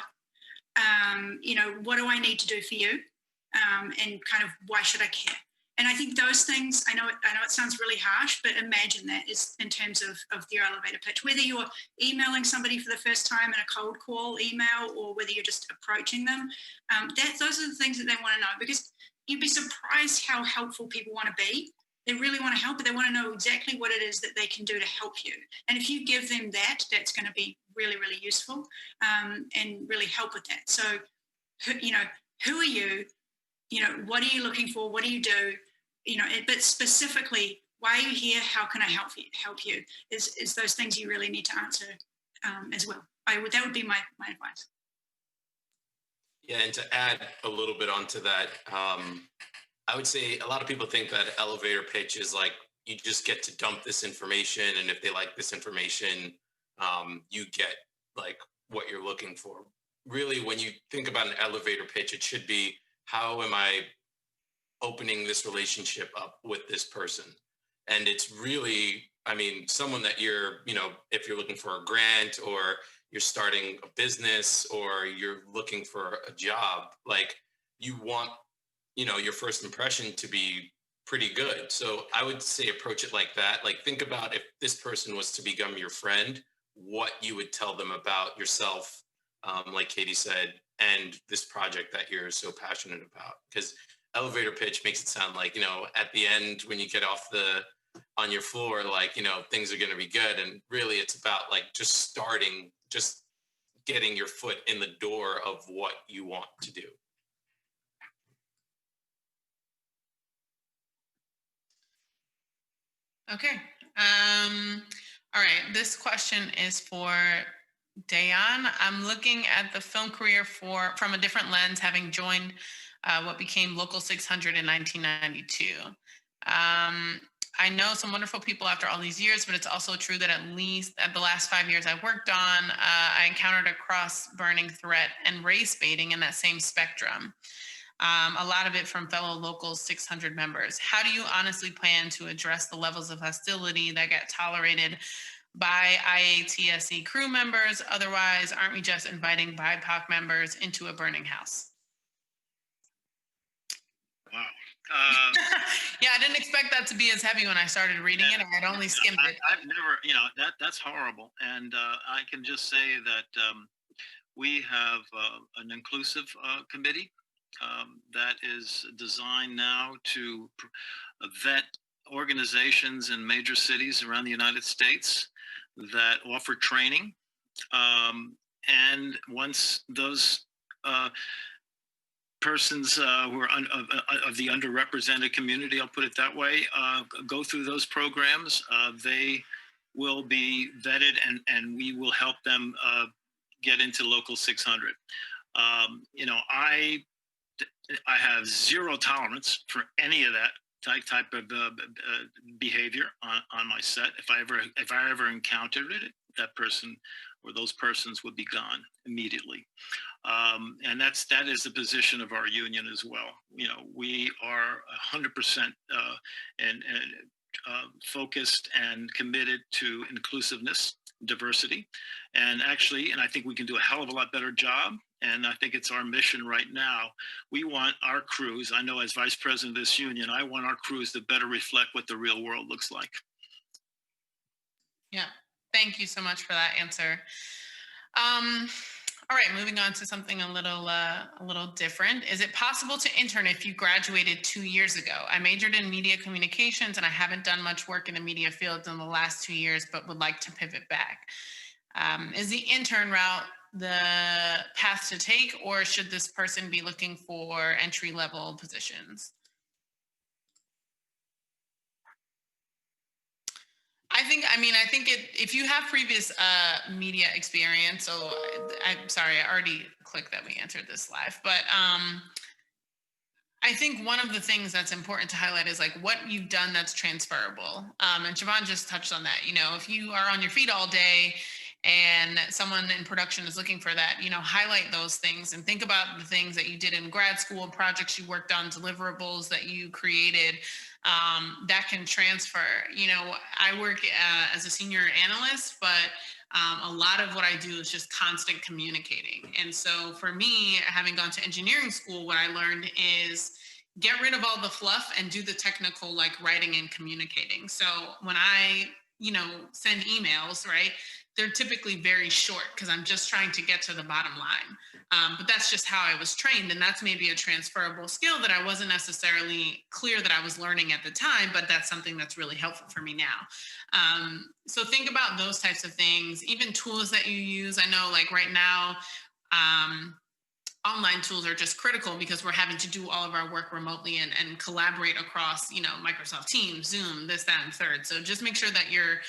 You know, what do I need to do for you? And kind of, why should I care? And I think those things, I know it sounds really harsh, but imagine that is in terms of your elevator pitch. Whether you're emailing somebody for the first time in a cold call email, or whether you're just approaching them, those are the things that they want to know, because you'd be surprised how helpful people want to be. They really want to help, but they want to know exactly what it is that they can do to help you. And if you give them that, that's going to be really, really useful and really help with that. So, you know, who are you? You know, what are you looking for? What do you do? You know, but specifically, why are you here? How can I help you? Is those things you really need to answer as well. That would be my advice. Yeah, and to add a little bit onto that, I would say a lot of people think that elevator pitch is like, you just get to dump this information, and if they like this information, you get like what you're looking for. Really, when you think about an elevator pitch, it should be, how am I opening this relationship up with this person? And it's really, I mean, someone that you're, you know, if you're looking for a grant, or you're starting a business, or you're looking for a job, like, you want, you know, your first impression to be pretty good. So I would say approach it like that. Like, think about, if this person was to become your friend, what you would tell them about yourself, like Katie said, and this project that you're so passionate about. Because elevator pitch makes it sound like, you know, at the end, when you get off on your floor, like, you know, things are going to be good. And really, it's about like just starting, just getting your foot in the door of what you want to do. Okay. All right, this question is for Dayan. I'm looking at the film career from a different lens, having joined what became Local 600 in 1992. I know some wonderful people after all these years, but it's also true that at least at the last 5 years I worked on, I encountered a cross-burning threat and race baiting in that same spectrum. A lot of it from fellow Local 600 members. How do you honestly plan to address the levels of hostility that get tolerated by IATSE crew members? Otherwise, aren't we just inviting BIPOC members into a burning house? Wow. Yeah, I didn't expect that to be as heavy when I started reading it. I had only skimmed it. I've never, that's horrible. And I can just say that we have an inclusive committee that is designed now to vet organizations in major cities around the United States that offer training. And once those persons who are of the underrepresented community, I'll put it that way, go through those programs, they will be vetted and we will help them get into Local 600. I have zero tolerance for any of that type of behavior on my set. If I ever encountered it, that person or those persons would be gone immediately. And that is the position of our union as well. We are 100% focused and committed to inclusiveness, diversity, and I think we can do a hell of a lot better job. And I think it's our mission right now. We want our crews, I know as vice president of this union, I want our crews to better reflect what the real world looks like. Yeah, thank you so much for that answer. All right, moving on to something a little different. Is it possible to intern if you graduated 2 years ago? I majored in media communications and I haven't done much work in the media field in the last 2 years, but would like to pivot back. Is the intern route the path to take, or should this person be looking for entry-level positions? I think if you have previous media experience, so I'm sorry, I already clicked that we answered this live, but I think one of the things that's important to highlight is like what you've done that's transferable. And Siobhan just touched on that. If you are on your feet all day and someone in production is looking for that, highlight those things and think about the things that you did in grad school, projects you worked on, deliverables that you created that can transfer. I work as a senior analyst, but a lot of what I do is just constant communicating. And so for me, having gone to engineering school, what I learned is get rid of all the fluff and do the technical, like writing and communicating. So when I, send emails, right, they're typically very short because I'm just trying to get to the bottom line. But that's just how I was trained. And that's maybe a transferable skill that I wasn't necessarily clear that I was learning at the time, but that's something that's really helpful for me now. So think about those types of things, even tools that you use. I know like right now, online tools are just critical because we're having to do all of our work remotely and collaborate across, Microsoft Teams, Zoom, this, that, and third. So just make sure that you're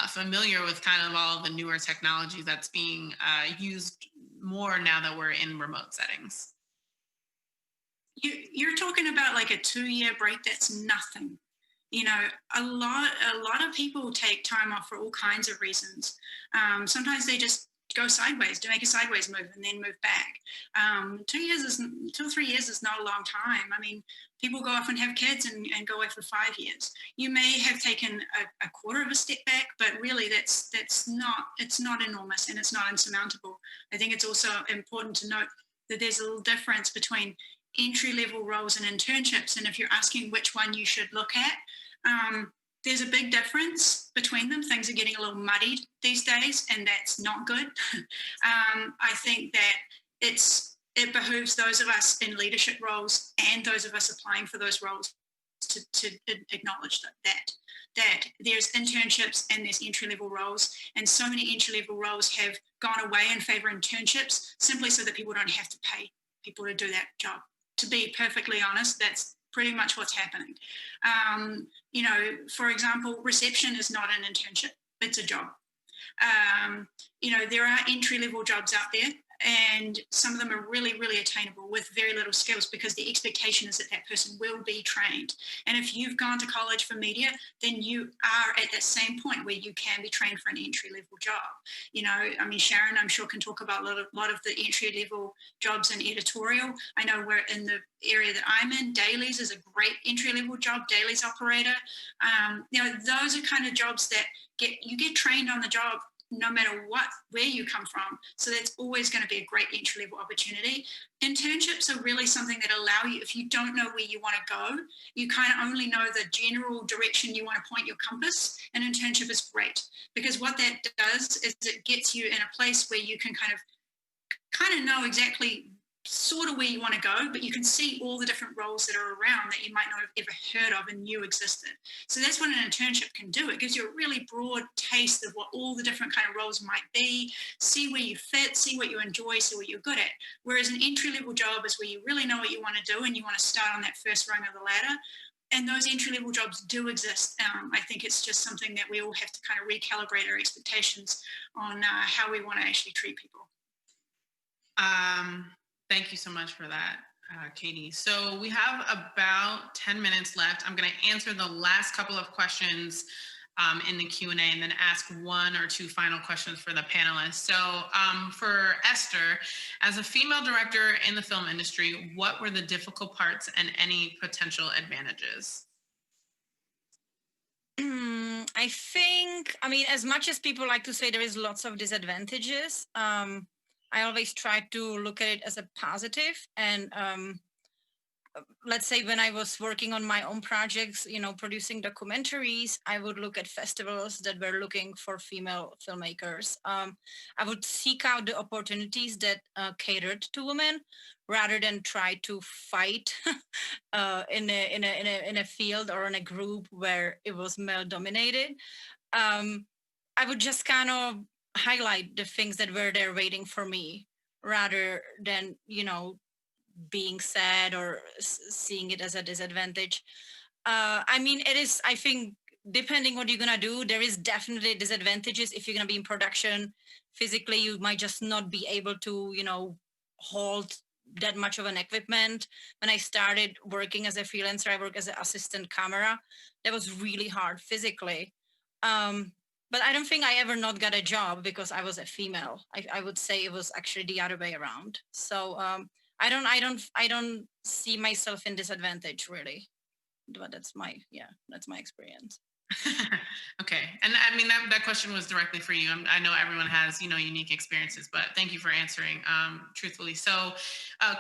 familiar with kind of all of the newer technology that's being used more now that we're in remote settings. You're talking about like a 2-year break. That's nothing. A lot of people take time off for all kinds of reasons. Sometimes they just go sideways, to make a sideways move and then move back. 2 or 3 years is not a long time. I mean, people go off and have kids and go away for 5 years. You may have taken a quarter of a step back, but really it's not enormous and it's not insurmountable. I think it's also important to note that there's a little difference between entry-level roles and internships. And if you're asking which one you should look at, there's a big difference between them. Things are getting a little muddied these days, and that's not good. I think that it behooves those of us in leadership roles and those of us applying for those roles to acknowledge that there's internships and there's entry-level roles, and so many entry-level roles have gone away in favor of internships simply so that people don't have to pay people to do that job. To be perfectly honest, that's pretty much what's happening. You know, for example, reception is not an internship, it's a job. You know, there are entry-level jobs out there, and some of them are really, really attainable with very little skills, because the expectation is that that person will be trained. And if you've gone to college for media, then you are at that same point where you can be trained for an entry-level job. You know, I mean, Sharon, I'm sure, can talk about a lot of the entry-level jobs in editorial. I know we're in the area that I'm in, dailies is a great entry-level job, dailies operator. You know, those are kind of jobs that you get trained on the job no matter where you come from. So that's always going to be a great entry-level opportunity. Internships are really something that allow you, if you don't know where you want to go, you kind of only know the general direction you want to point your compass. An internship is great, because what that does is it gets you in a place where you can kind of know exactly sort of where you want to go, but you can see all the different roles that are around that you might not have ever heard of and knew existed. So that's what an internship can do. It gives you a really broad taste of what all the different kind of roles might be, see where you fit, see what you enjoy, see what you're good at. Whereas an entry-level job is where you really know what you want to do and you want to start on that first rung of the ladder. And those entry-level jobs do exist. I think it's just something that we all have to kind of recalibrate our expectations on how we want to actually treat people. Thank you so much for that, Katie. So we have about 10 minutes left. I'm going to answer the last couple of questions in the Q&A and then ask one or two final questions for the panelists. So for Esther, as a female director in the film industry, what were the difficult parts and any potential advantages? I think, I mean, as much as people like to say there is lots of disadvantages, I always try to look at it as a positive. And let's say when I was working on my own projects, you know, producing documentaries, I would look at festivals that were looking for female filmmakers. I would seek out the opportunities that catered to women, rather than try to fight in a field or in a group where it was male dominated. I would just kind of highlight the things that were there waiting for me, rather than, you know, being sad or seeing it as a disadvantage. I mean, it is, I think, depending what you're going to do, there is definitely disadvantages. If you're going to be in production, physically, you might just not be able to, you know, hold that much of an equipment. When I started working as a freelancer, I worked as an assistant camera. That was really hard physically. But I don't think I ever not got a job because I was a female. I would say it was actually the other way around. So I don't see myself in disadvantage really. But that's my experience. Okay, and I mean that question was directly for you. I know everyone has, you know, unique experiences, but thank you for answering truthfully. So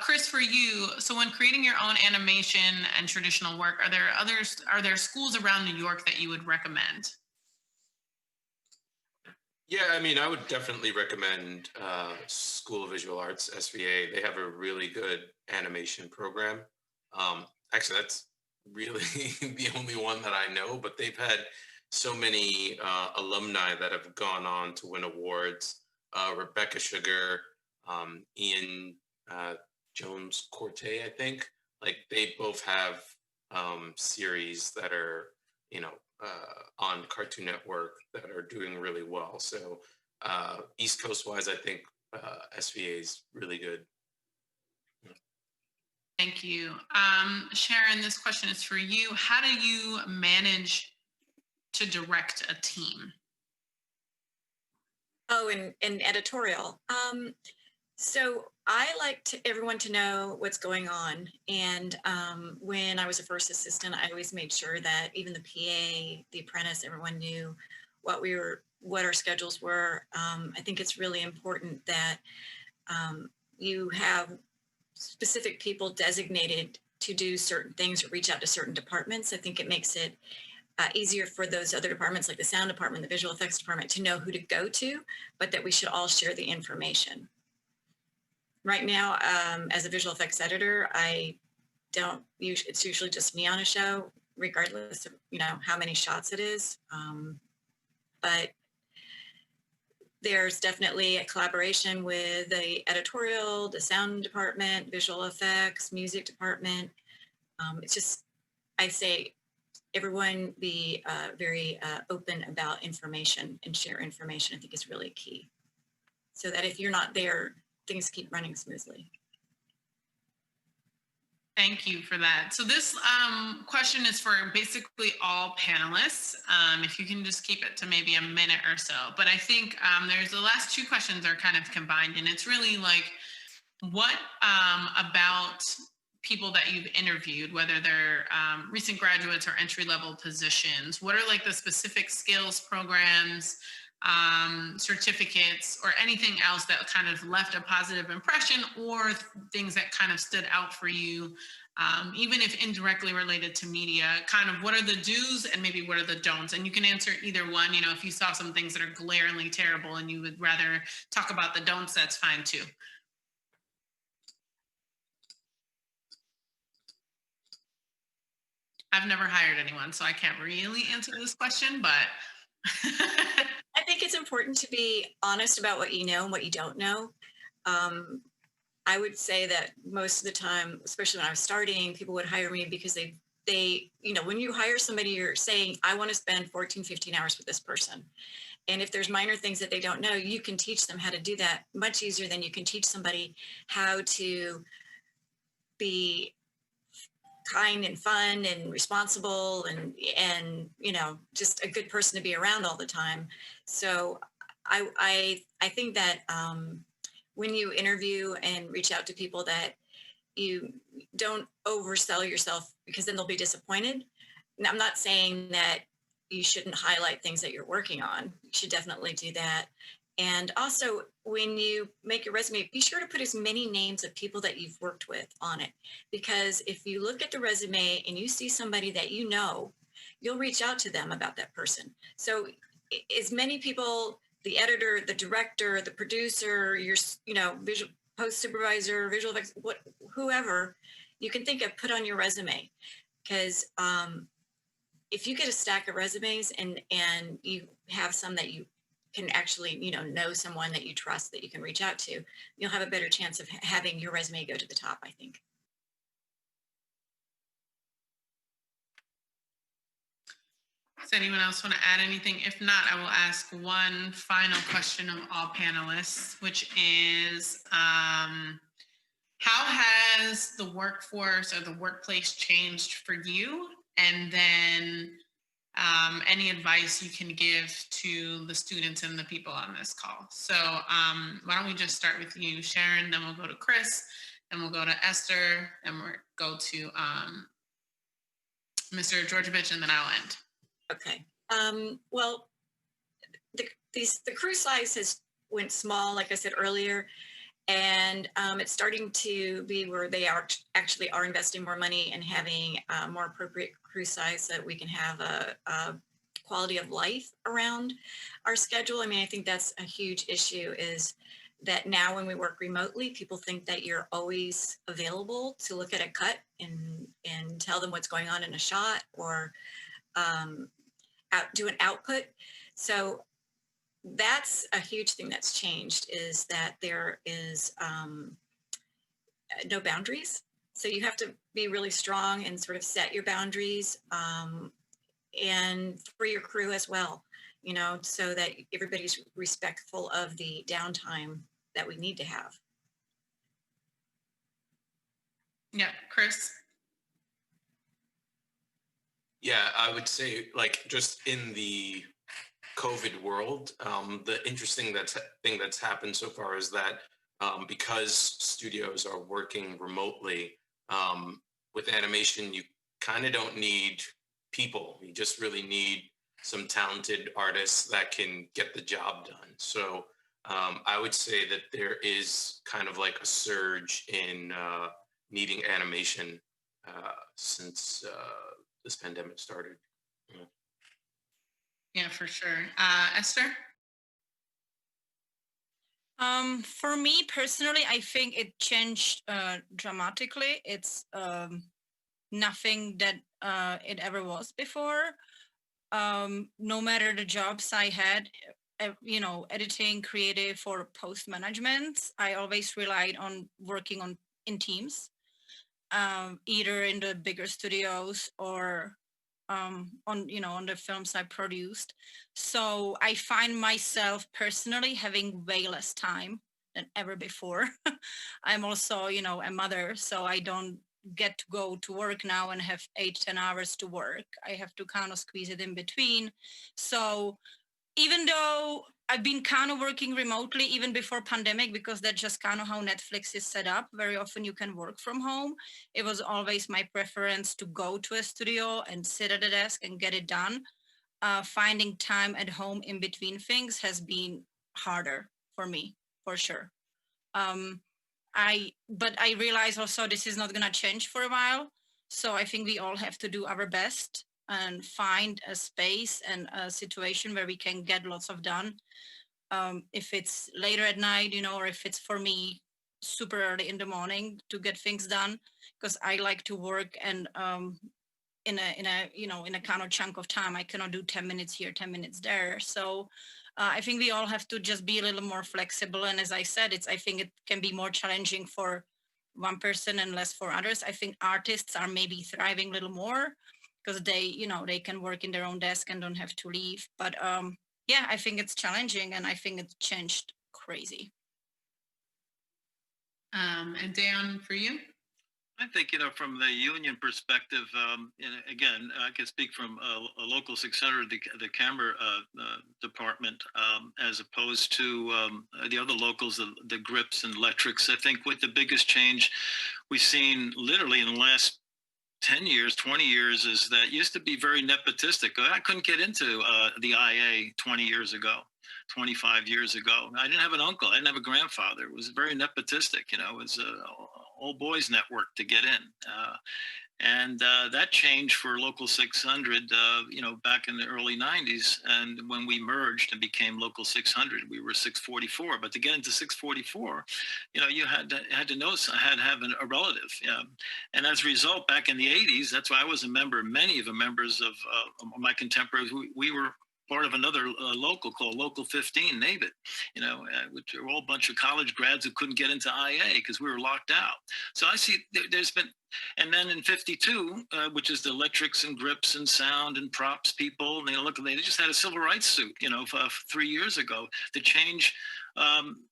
Chris, for you, so when creating your own animation and traditional work, are there schools around New York that you would recommend? Yeah, I mean, I would definitely recommend School of Visual Arts, SVA. They have a really good animation program. Actually, that's really the only one that I know, but they've had so many alumni that have gone on to win awards. Rebecca Sugar, Ian Jones-Corte, I think. Like, they both have series that are, you know, on Cartoon Network that are doing really well. So East Coast wise, I think SVA is really good. Thank you. Sharon, this question is for you. How do you manage to direct a team? Oh, in editorial. So I like everyone to know what's going on. And when I was a first assistant, I always made sure that even the PA, the apprentice, everyone knew what our schedules were. I think it's really important that you have specific people designated to do certain things or reach out to certain departments. I think it makes it easier for those other departments like the sound department, the visual effects department to know who to go to, but that we should all share the information. Right now, as a visual effects editor, it's usually just me on a show, regardless of, you know, how many shots it is. But there's definitely a collaboration with the editorial, the sound department, visual effects, music department. It's just I say everyone be very open about information and share information. I think is really key, so that if you're not there, things keep running smoothly. Thank you for that. So this question is for basically all panelists. If you can just keep it to maybe a minute or so. But I think there's the last two questions are kind of combined, and it's really like, what about people that you've interviewed, whether they're recent graduates or entry-level positions, what are like the specific skills, programs, certificates, or anything else that kind of left a positive impression, or things that kind of stood out for you, even if indirectly related to media? Kind of what are the do's and maybe what are the don'ts? And you can answer either one. You know, if you saw some things that are glaringly terrible and you would rather talk about the don'ts, that's fine too. I've never hired anyone, so I can't really answer this question, but I think it's important to be honest about what you know and what you don't know. I would say that most of the time, especially when I was starting, people would hire me because they, you know, when you hire somebody, you're saying, I want to spend 14, 15 hours with this person. And if there's minor things that they don't know, you can teach them how to do that much easier than you can teach somebody how to be kind and fun and responsible and you know, just a good person to be around all the time. So I think that when you interview and reach out to people, that you don't oversell yourself, because then they'll be disappointed. Now, I'm not saying that you shouldn't highlight things that you're working on. You should definitely do that. And also, when you make your resume, be sure to put as many names of people that you've worked with on it. Because if you look at the resume and you see somebody that you know, you'll reach out to them about that person. So as many people, the editor, the director, the producer, your, you know, visual post supervisor, visual effects, whoever you can think of, put on your resume. Because if you get a stack of resumes and you have some that you can actually, you know someone that you trust that you can reach out to, you'll have a better chance of having your resume go to the top, I think. Does anyone else want to add anything? If not, I will ask one final question of all panelists, which is, how has the workforce or the workplace changed for you? And then any advice you can give to the students and the people on this call. So why don't we just start with you, Sharon, then we'll go to Chris, then we'll go to Esther, then we'll go to Mr. Georgievich, and then I'll end. Okay. Well, the crew size has went small, like I said earlier, and it's starting to be where they are actually investing more money and having more appropriate crew size so that we can have a quality of life around our schedule. I mean, I think that's a huge issue, is that now when we work remotely, people think that you're always available to look at a cut and tell them what's going on in a shot, or do an output. So that's a huge thing that's changed, is that there is no boundaries. So you have to be really strong and sort of set your boundaries, and for your crew as well, you know, so that everybody's respectful of the downtime that we need to have. Yeah, Chris? Yeah, I would say, like, just in the COVID world, the interesting thing that's happened so far is that because studios are working remotely, with animation, you kind of don't need people. You just really need some talented artists that can get the job done. So I would say that there is kind of like a surge in needing animation since this pandemic started. Yeah, for sure. Esther? For me personally, I think it changed dramatically. It's nothing that it ever was before. No matter the jobs I had, you know, editing, creative, or post management, I always relied on working in teams. either in the bigger studios or on the films I produced. So I find myself personally having way less time than ever before. I'm also, a mother, so I don't get to go to work now and have 8-10 hours to work. I have to kind of squeeze it in between. So even though I've been kind of working remotely even before pandemic, because that's just kind of how Netflix is set up. Very often you can work from home. It was always my preference to go to a studio and sit at a desk and get it done. Finding time at home in between things has been harder for me, for sure. But I realize also this is not going to change for a while. So I think we all have to do our best and find a space and a situation where we can get lots of done. If it's later at night, or if it's for me super early in the morning to get things done, because I like to work and in a kind of chunk of time. I cannot do 10 minutes here, 10 minutes there. So I think we all have to just be a little more flexible. And as I said, I think it can be more challenging for one person and less for others. I think artists are maybe thriving a little more because they can work in their own desk and don't have to leave. But yeah, I think it's challenging, and I think it's changed crazy. And Dan, for you? I think, from the union perspective, and again, I can speak from a local 600, the camera department, as opposed to the other locals, the grips and electrics. I think with the biggest change we've seen literally in the last 10 years, 20 years, is that used to be very nepotistic. I couldn't get into the IA 20 years ago. 25 years ago. I didn't have an uncle. I didn't have a grandfather. It was very nepotistic, it was a old boys network to get in. And that changed for Local 600, back in the early 90s. And when we merged and became Local 600, we were 644. But to get into 644, you had to know, had to have a relative. Yeah. And as a result, back in the 80s, that's why I was a member, many of the members of my contemporaries, we were part of another local called Local 15, NABIT, which are all a bunch of college grads who couldn't get into IA because we were locked out. So I see there's been, and then in 52, which is the electrics and grips and sound and props people, and they just had a civil rights suit, 3 years ago to change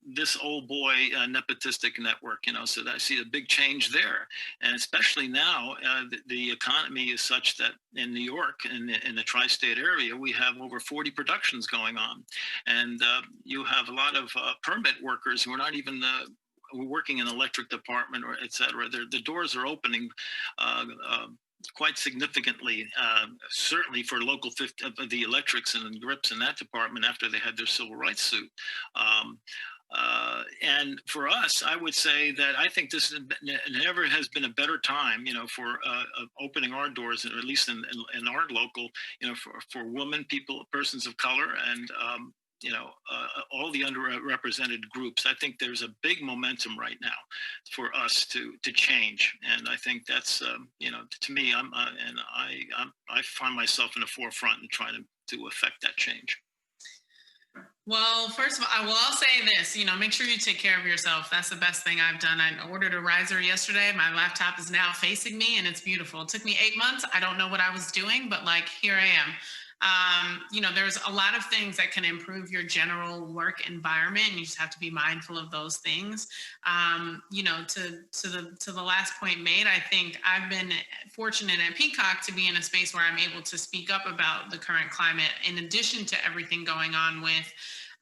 this old boy nepotistic network, so that I see a big change there. And especially now, the economy is such that in New York, in the tri-state area, we have over 40 productions going on. And you have a lot of permit workers who are not even working in the electric department or et cetera. The doors are opening quite significantly, certainly for Local 50, the electrics and grips in that department after they had their civil rights suit. And for us, I would say that I think this never has been a better time, for opening our doors, at least in our local, for women, persons of color, and all the underrepresented groups. I think there's a big momentum right now for us to change, and I think that's to me, I find myself in the forefront and trying to affect that change. Well, first of all, I'll say this, make sure you take care of yourself. That's the best thing I've done. I ordered a riser yesterday. My laptop is now facing me and it's beautiful. It took me 8 months. I don't know what I was doing, but here I am. There's a lot of things that can improve your general work environment, and you just have to be mindful of those things. To the last point made, I think I've been fortunate at Peacock to be in a space where I'm able to speak up about the current climate, in addition to everything going on with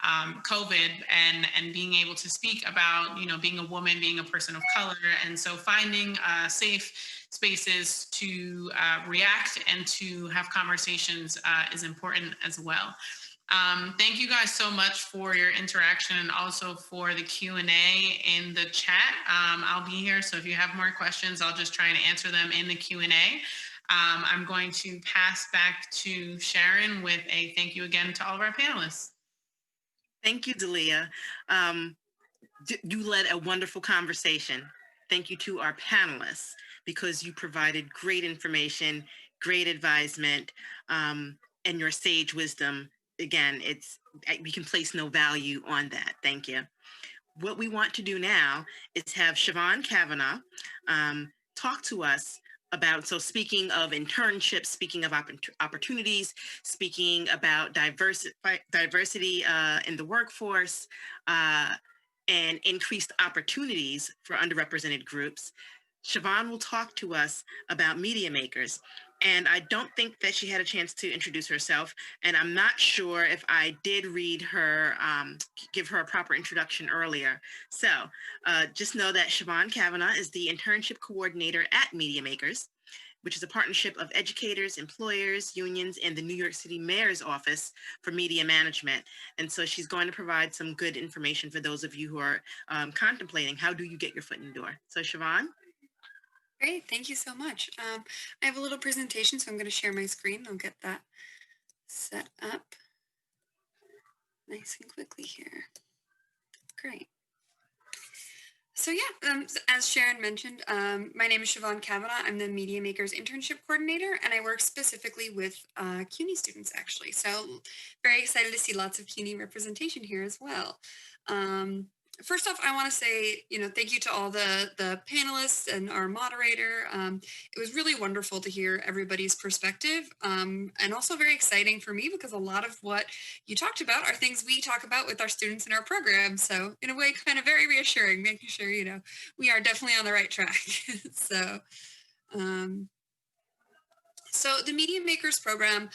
COVID and being able to speak about, being a woman, being a person of color. And so finding safe spaces to react and to have conversations is important as well. Thank you guys so much for your interaction and also for the Q&A in the chat. I'll be here, so if you have more questions, I'll just try and answer them in the Q&A. I'm going to pass back to Sharon with a thank you again to all of our panelists. Thank you, Dalia. You led a wonderful conversation. Thank you to our panelists, because you provided great information, great advisement, and your sage wisdom. Again, we can place no value on that. Thank you. What we want to do now is have Siobhan Cavanagh talk to us about, so speaking of internships, speaking of opportunities, speaking about diversity in the workforce, and increased opportunities for underrepresented groups, Siobhan will talk to us about MediaMKRS. And I don't think that she had a chance to introduce herself. And I'm not sure if I did read her, give her a proper introduction earlier. So just know that Siobhan Cavanagh is the Internship Coordinator at MediaMKRS, which is a partnership of educators, employers, unions, and the New York City Mayor's Office for Media Management. And so she's going to provide some good information for those of you who are contemplating how do you get your foot in the door. So Siobhan? Great, thank you so much. I have a little presentation, so I'm going to share my screen. I'll get that set up nice and quickly here. Great. So yeah, as Sharon mentioned, my name is Siobhan Cavanagh. I'm the MediaMKRS Internship Coordinator, and I work specifically with CUNY students, actually. So very excited to see lots of CUNY representation here as well. First off, I want to say, thank you to all the panelists and our moderator. It was really wonderful to hear everybody's perspective, and also very exciting for me because a lot of what you talked about are things we talk about with our students in our program. So in a way, kind of very reassuring, making sure, we are definitely on the right track. So the MediaMKRS program,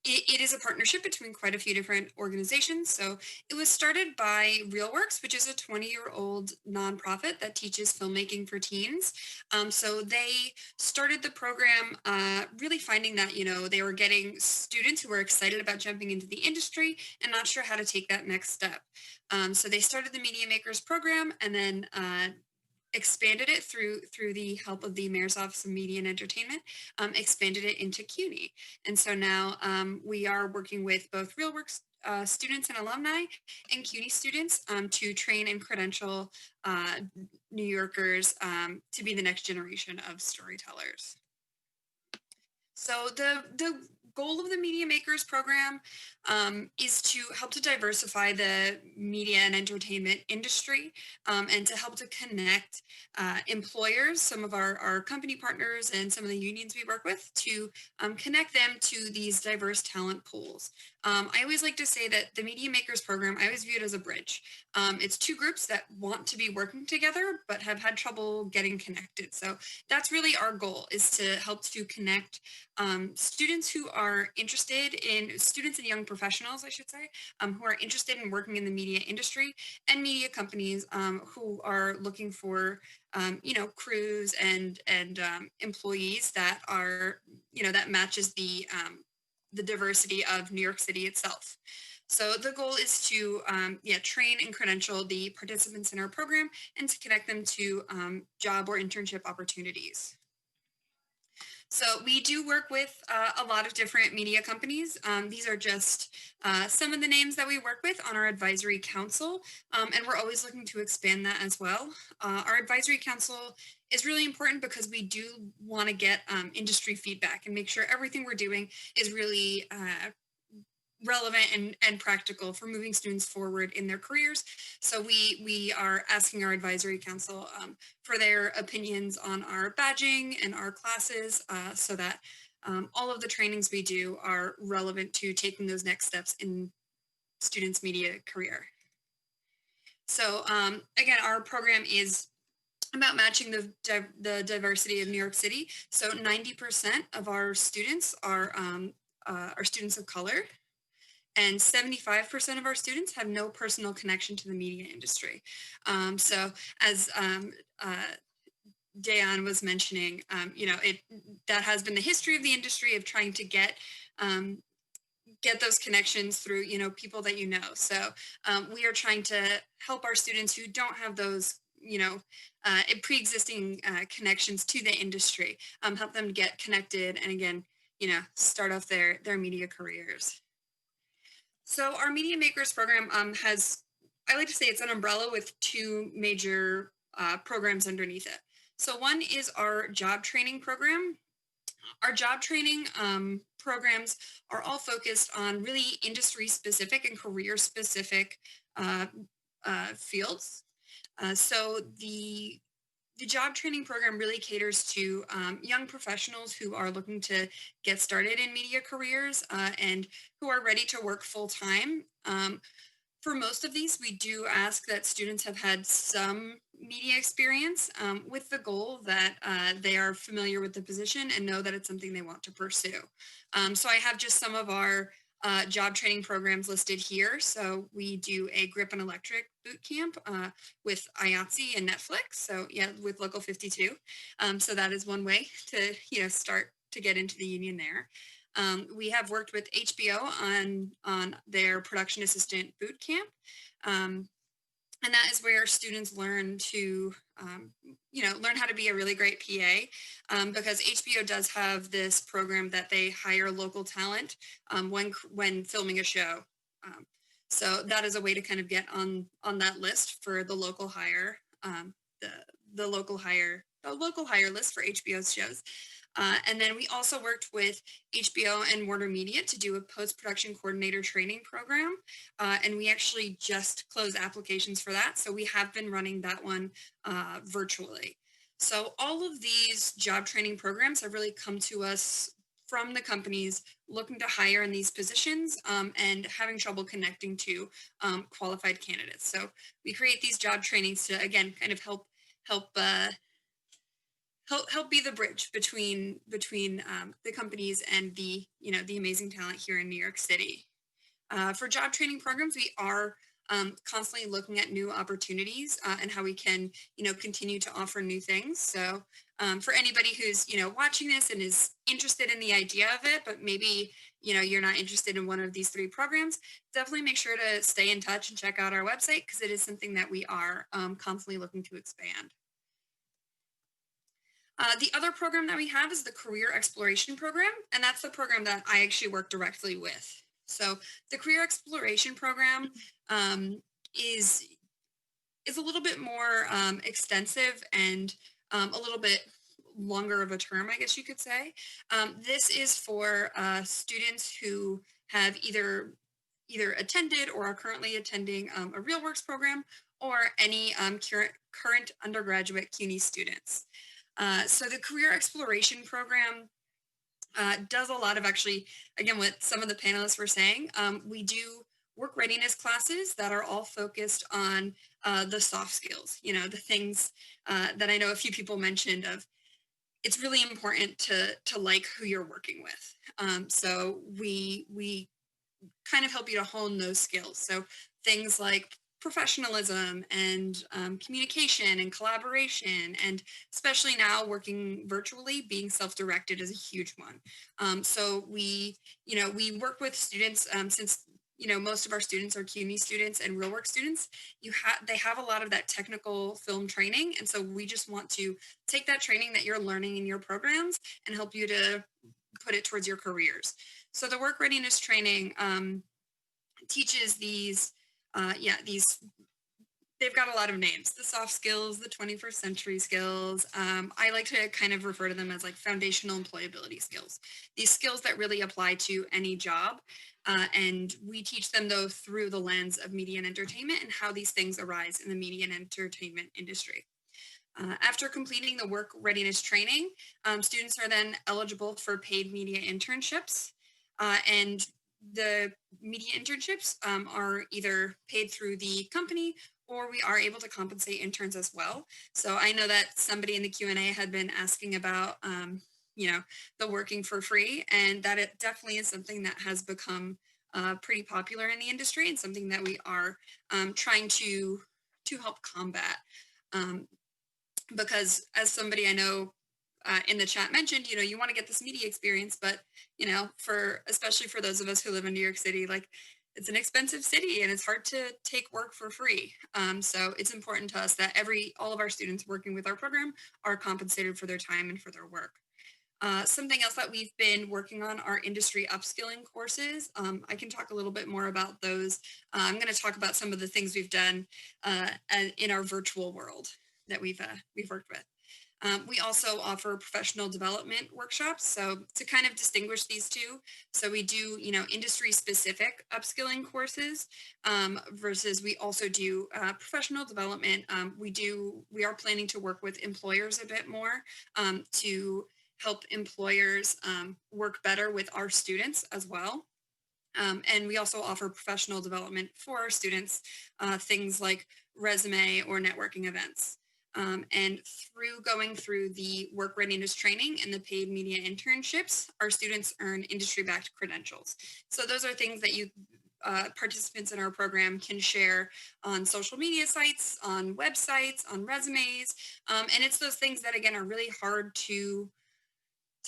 it is a partnership between quite a few different organizations. So it was started by RealWorks, which is a 20-year-old nonprofit that teaches filmmaking for teens. So they started the program really finding that, they were getting students who were excited about jumping into the industry and not sure how to take that next step. So they started the MediaMKRS program and then expanded it through the help of the Mayor's Office of Media and Entertainment, expanded it into CUNY. And so now we are working with both RealWorks students and alumni and CUNY students to train and credential New Yorkers to be the next generation of storytellers. So the goal of the MediaMKRS program is to help to diversify the media and entertainment industry and to help to connect employers, some of our company partners and some of the unions we work with to connect them to these diverse talent pools. I always like to say that the MediaMKRS program, I always view it as a bridge. It's two groups that want to be working together, but have had trouble getting connected. So that's really our goal, is to help to connect students who are interested in, students and young professionals, I should say, who are interested in working in the media industry, and media companies who are looking for, crews and employees that are, that matches the diversity of New York City itself. So the goal is to train and credential the participants in our program and to connect them to job or internship opportunities. So we do work with a lot of different media companies. These are just some of the names that we work with on our advisory council, and we're always looking to expand that as well. Our advisory council is really important because we do want to get industry feedback and make sure everything we're doing is really relevant and practical for moving students forward in their careers. So we are asking our advisory council for their opinions on our badging and our classes so that all of the trainings we do are relevant to taking those next steps in students' media career. So again, our program is about matching the diversity of New York City. So 90% of our students are students of color, and 75% of our students have no personal connection to the media industry. So as Dayan was mentioning, that has been the history of the industry of trying to get those connections through, people that So we are trying to help our students who don't have those, pre-existing connections to the industry, help them get connected and again, start off their media careers. So our MediaMKRS program has, I like to say it's an umbrella with two major programs underneath it. So one is our job training program. Our job training programs are all focused on really industry specific and career specific fields. So the the job training program really caters to young professionals who are looking to get started in media careers and who are ready to work full time. For most of these, we do ask that students have had some media experience with the goal that they are familiar with the position and know that it's something they want to pursue. So I have just some of our job training programs listed here. So we do a grip and electric boot camp with IATSE and Neflix. So yeah, with Local 52. So that is one way to, start to get into the union there. We have worked with HBO on their production assistant boot camp. And that is where students learn to, learn how to be a really great PA because HBO does have this program that they hire local talent when filming a show. So that is a way to kind of get on that list for the local hire, the local hire list for HBO's shows. And then we also worked with HBO and Warner Media to do a post-production coordinator training program. And we actually just closed applications for that. So we have been running that one virtually. So all of these job training programs have really come to us from the companies looking to hire in these positions and having trouble connecting to qualified candidates. So we create these job trainings to, again, kind of help be the bridge between the companies and the amazing talent here in New York City. For job training programs, we are constantly looking at new opportunities and how we can continue to offer new things. So for anybody who's watching this and is interested in the idea of it, but maybe you're not interested in one of these 3 programs, definitely make sure to stay in touch and check out our website because it is something that we are constantly looking to expand. The other program that we have is the Career Exploration Program, and that's the program that I actually work directly with. So the Career Exploration Program is a little bit more extensive and a little bit longer of a term, I guess you could say. This is for students who have either attended or are currently attending a RealWorks program or any current undergraduate CUNY students. So the Career Exploration Program does a lot of actually, again, what some of the panelists were saying. We do work readiness classes that are all focused on the soft skills, the things that I know a few people mentioned of. It's really important to like who you're working with. So we kind of help you to hone those skills. So things like professionalism and communication and collaboration, and especially now working virtually, being self-directed is a huge one. So we work with students since most of our students are CUNY students and RealWorks students. They have a lot of that technical film training, and so we just want to take that training that you're learning in your programs and help you to put it towards your careers. So the work readiness training teaches these, they've got a lot of names, the soft skills, the 21st century skills. I like to kind of refer to them as like foundational employability skills, these skills that really apply to any job. And we teach them though through the lens of media and entertainment and how these things arise in the media and entertainment industry. After completing the work readiness training, students are then eligible for paid media internships. And the media internships are either paid through the company or we are able to compensate interns as well. So I know that somebody in the Q&A had been asking about, the working for free, and that it definitely is something that has become pretty popular in the industry and something that we are trying to help combat. Because as somebody I know in the chat mentioned, you want to get this media experience, but, especially for those of us who live in New York City, like it's an expensive city and it's hard to take work for free. So it's important to us that all of our students working with our program are compensated for their time and for their work. Something else that we've been working on are industry upskilling courses. I can talk a little bit more about those. I'm going to talk about some of the things we've done in our virtual world that we've worked with. We also offer professional development workshops. So to kind of distinguish these two, so we do, industry specific upskilling courses versus we also do professional development. We are planning to work with employers a bit more to help employers work better with our students as well. And we also offer professional development for our students, things like resume or networking events. And through going through the work readiness training and the paid media internships, our students earn industry-backed credentials. So those are things that you participants in our program can share on social media sites, on websites, on resumes. And it's those things that, again, are really hard to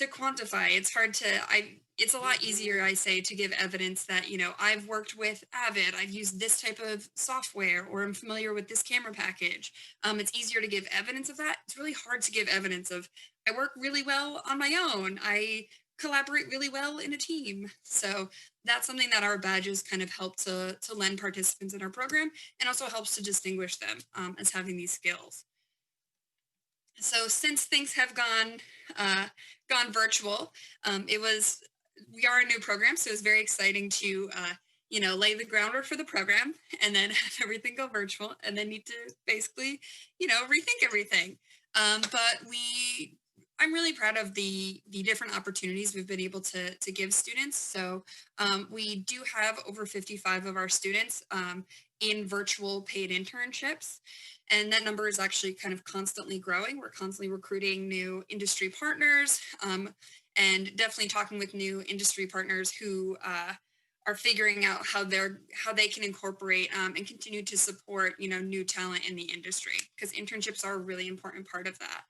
quantify. It's a lot easier, I say, to give evidence that, I've worked with Avid, I've used this type of software, or I'm familiar with this camera package. It's easier to give evidence of that. It's really hard to give evidence of, I work really well on my own. I collaborate really well in a team. So that's something that our badges kind of help to lend participants in our program, and also helps to distinguish them as having these skills. So since things have gone virtual, we are a new program, so it was very exciting to lay the groundwork for the program and then have everything go virtual, and then need to basically rethink everything. But I'm really proud of the different opportunities we've been able to give students. So we do have over 55 of our students in virtual paid internships. And that number is actually kind of constantly growing. We're constantly recruiting new industry partners and definitely talking with new industry partners who are figuring out how they can incorporate and continue to support, new talent in the industry, because internships are a really important part of that.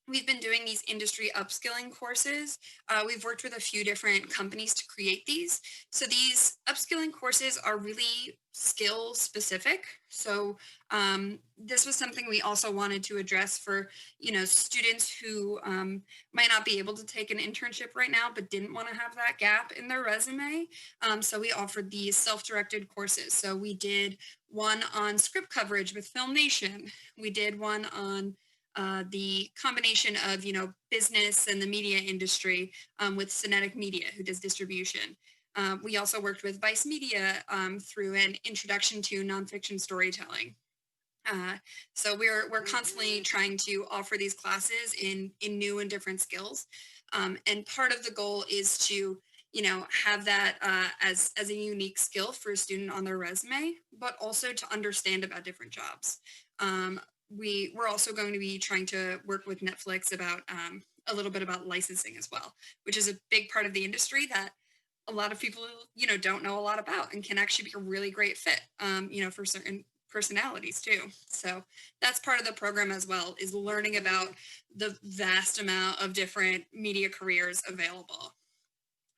We've been doing these industry upskilling courses. We've worked with a few different companies to create these. So these upskilling courses are really skill specific. So this was something we also wanted to address for, students who might not be able to take an internship right now, but didn't want to have that gap in their resume. So we offered these self-directed courses. So we did one on script coverage with Film Nation. We did one on the combination of, business and the media industry with Cinetic Media, who does distribution. We also worked with Vice Media through an introduction to nonfiction storytelling. So we're constantly trying to offer these classes in new and different skills. And part of the goal is to, have that as a unique skill for a student on their resume, but also to understand about different jobs. We're also going to be trying to work with Neflix about a little bit about licensing as well, which is a big part of the industry that a lot of people, don't know a lot about, and can actually be a really great fit, for certain personalities too. So that's part of the program as well, is learning about the vast amount of different media careers available.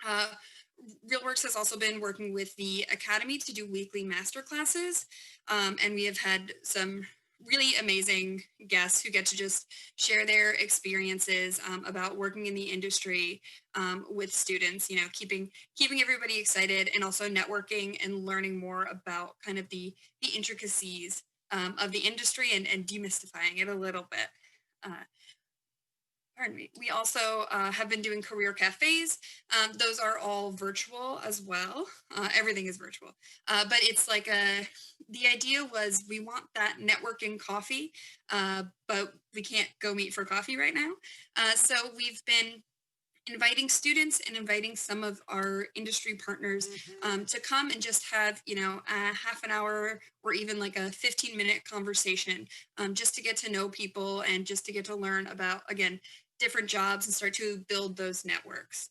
RealWorks has also been working with the Academy to do weekly master classes, and we have had some really amazing guests who get to just share their experiences about working in the industry with students, keeping everybody excited, and also networking and learning more about kind of the intricacies of the industry and demystifying it a little bit. Pardon me. We also have been doing career cafes. Those are all virtual as well. Everything is virtual. But it's like the idea was we want that networking coffee, but we can't go meet for coffee right now. So we've been inviting students and inviting some of our industry partners to come and just have, a half an hour or even like a 15-minute conversation just to get to know people and just to get to learn about, again, different jobs and start to build those networks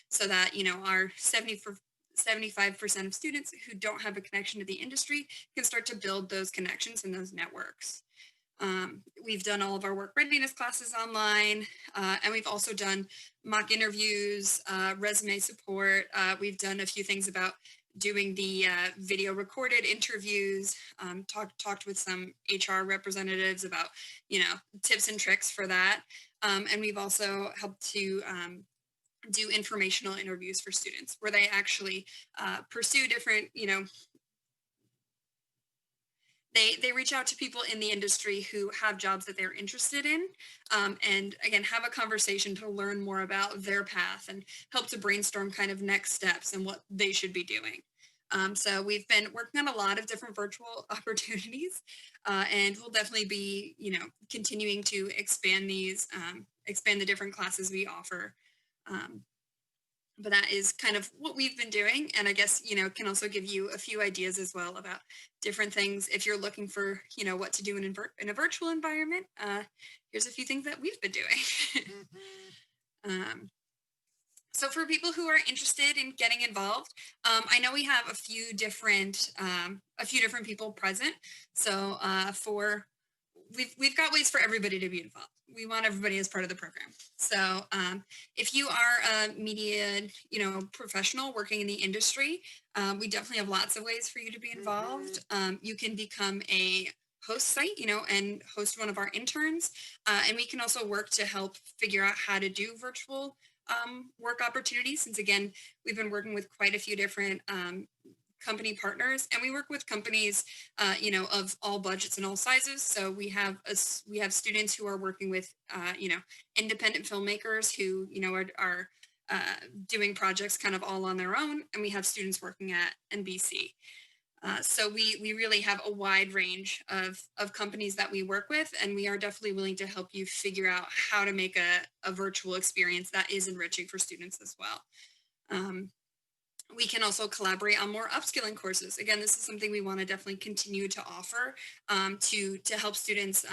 so that, our 75% of students who don't have a connection to the industry can start to build those connections and those networks. We've done all of our work readiness classes online, and we've also done mock interviews, resume support. We've done a few things about doing the video recorded interviews, talked with some HR representatives about, tips and tricks for that. And we've also helped to do informational interviews for students where they actually pursue different, they reach out to people in the industry who have jobs that they're interested in, and again, have a conversation to learn more about their path and help to brainstorm kind of next steps and what they should be doing. So we've been working on a lot of different virtual opportunities, and we'll definitely be, continuing to expand these, expand the different classes we offer. But that is kind of what we've been doing. And I guess, can also give you a few ideas as well about different things. If you're looking for, what to do in a virtual environment, here's a few things that we've been doing. So for people who are interested in getting involved, I know we have a few different people present. So we've got ways for everybody to be involved. We want everybody as part of the program. So if you are a media, professional working in the industry, we definitely have lots of ways for you to be involved. You can become a host site, and host one of our interns. And we can also work to help figure out how to do virtual work opportunities. Since again, we've been working with quite a few different company partners, and we work with companies, of all budgets and all sizes. So we have students who are working with, independent filmmakers who, are doing projects kind of all on their own, and we have students working at NBC. So we really have a wide range of companies that we work with, and we are definitely willing to help you figure out how to make a virtual experience that is enriching for students as well. We can also collaborate on more upskilling courses. Again, this is something we want to definitely continue to offer to help students,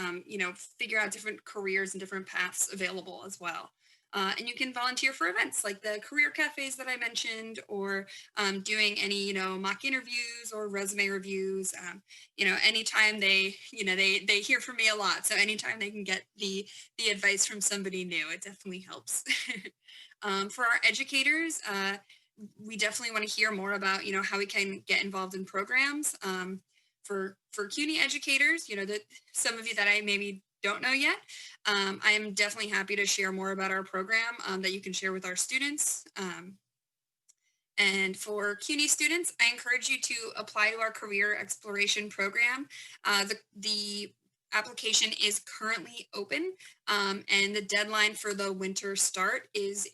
figure out different careers and different paths available as well. And you can volunteer for events like the career cafes that I mentioned, or doing any, mock interviews or resume reviews. Anytime they hear from me a lot. So anytime they can get the advice from somebody new, it definitely helps. For our educators, we definitely want to hear more about, how we can get involved in programs. For CUNY educators, that some of you that I maybe don't know yet, I am definitely happy to share more about our program that you can share with our students. And for CUNY students, I encourage you to apply to our career exploration program. The application is currently open, and the deadline for the winter start is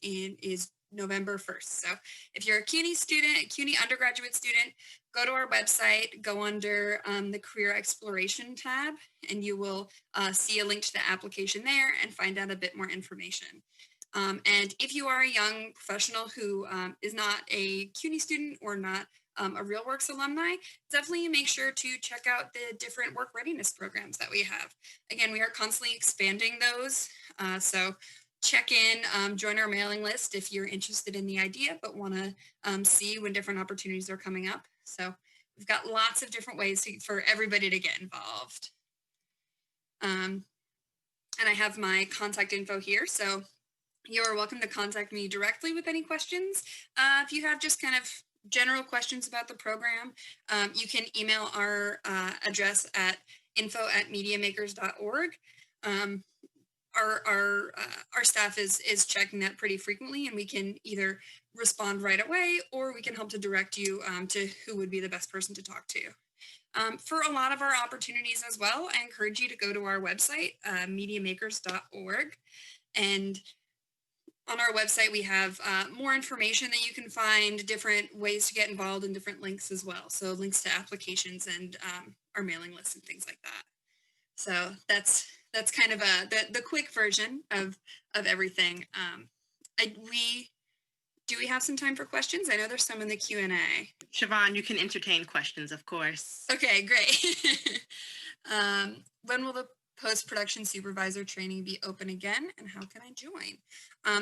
November 1st. So if you're a CUNY student, a CUNY undergraduate student, go to our website, go under the career exploration tab, and you will see a link to the application there and find out a bit more information. And if you are a young professional who is not a CUNY student or not a RealWorks alumni, definitely make sure to check out the different work readiness programs that we have. Again, we are constantly expanding those. So check in, join our mailing list if you're interested in the idea, but want to see when different opportunities are coming up. So we've got lots of different ways for everybody to get involved. And I have my contact info here. So you're welcome to contact me directly with any questions. If you have just kind of general questions about the program, you can email our address at info@mediamakers.org. Our staff is checking that pretty frequently, and we can either respond right away, or we can help to direct you to who would be the best person to talk to. For a lot of our opportunities as well, I encourage you to go to our website, MediaMakers.org. And on our website, we have more information that you can find, different ways to get involved, and different links as well. So links to applications and our mailing list and things like that. So that's kind of the quick version of everything. Do we have some time for questions? I know there's some in the Q&A. Siobhan, you can entertain questions, of course. Okay, great. When will the post-production supervisor training be open again, and how can I join?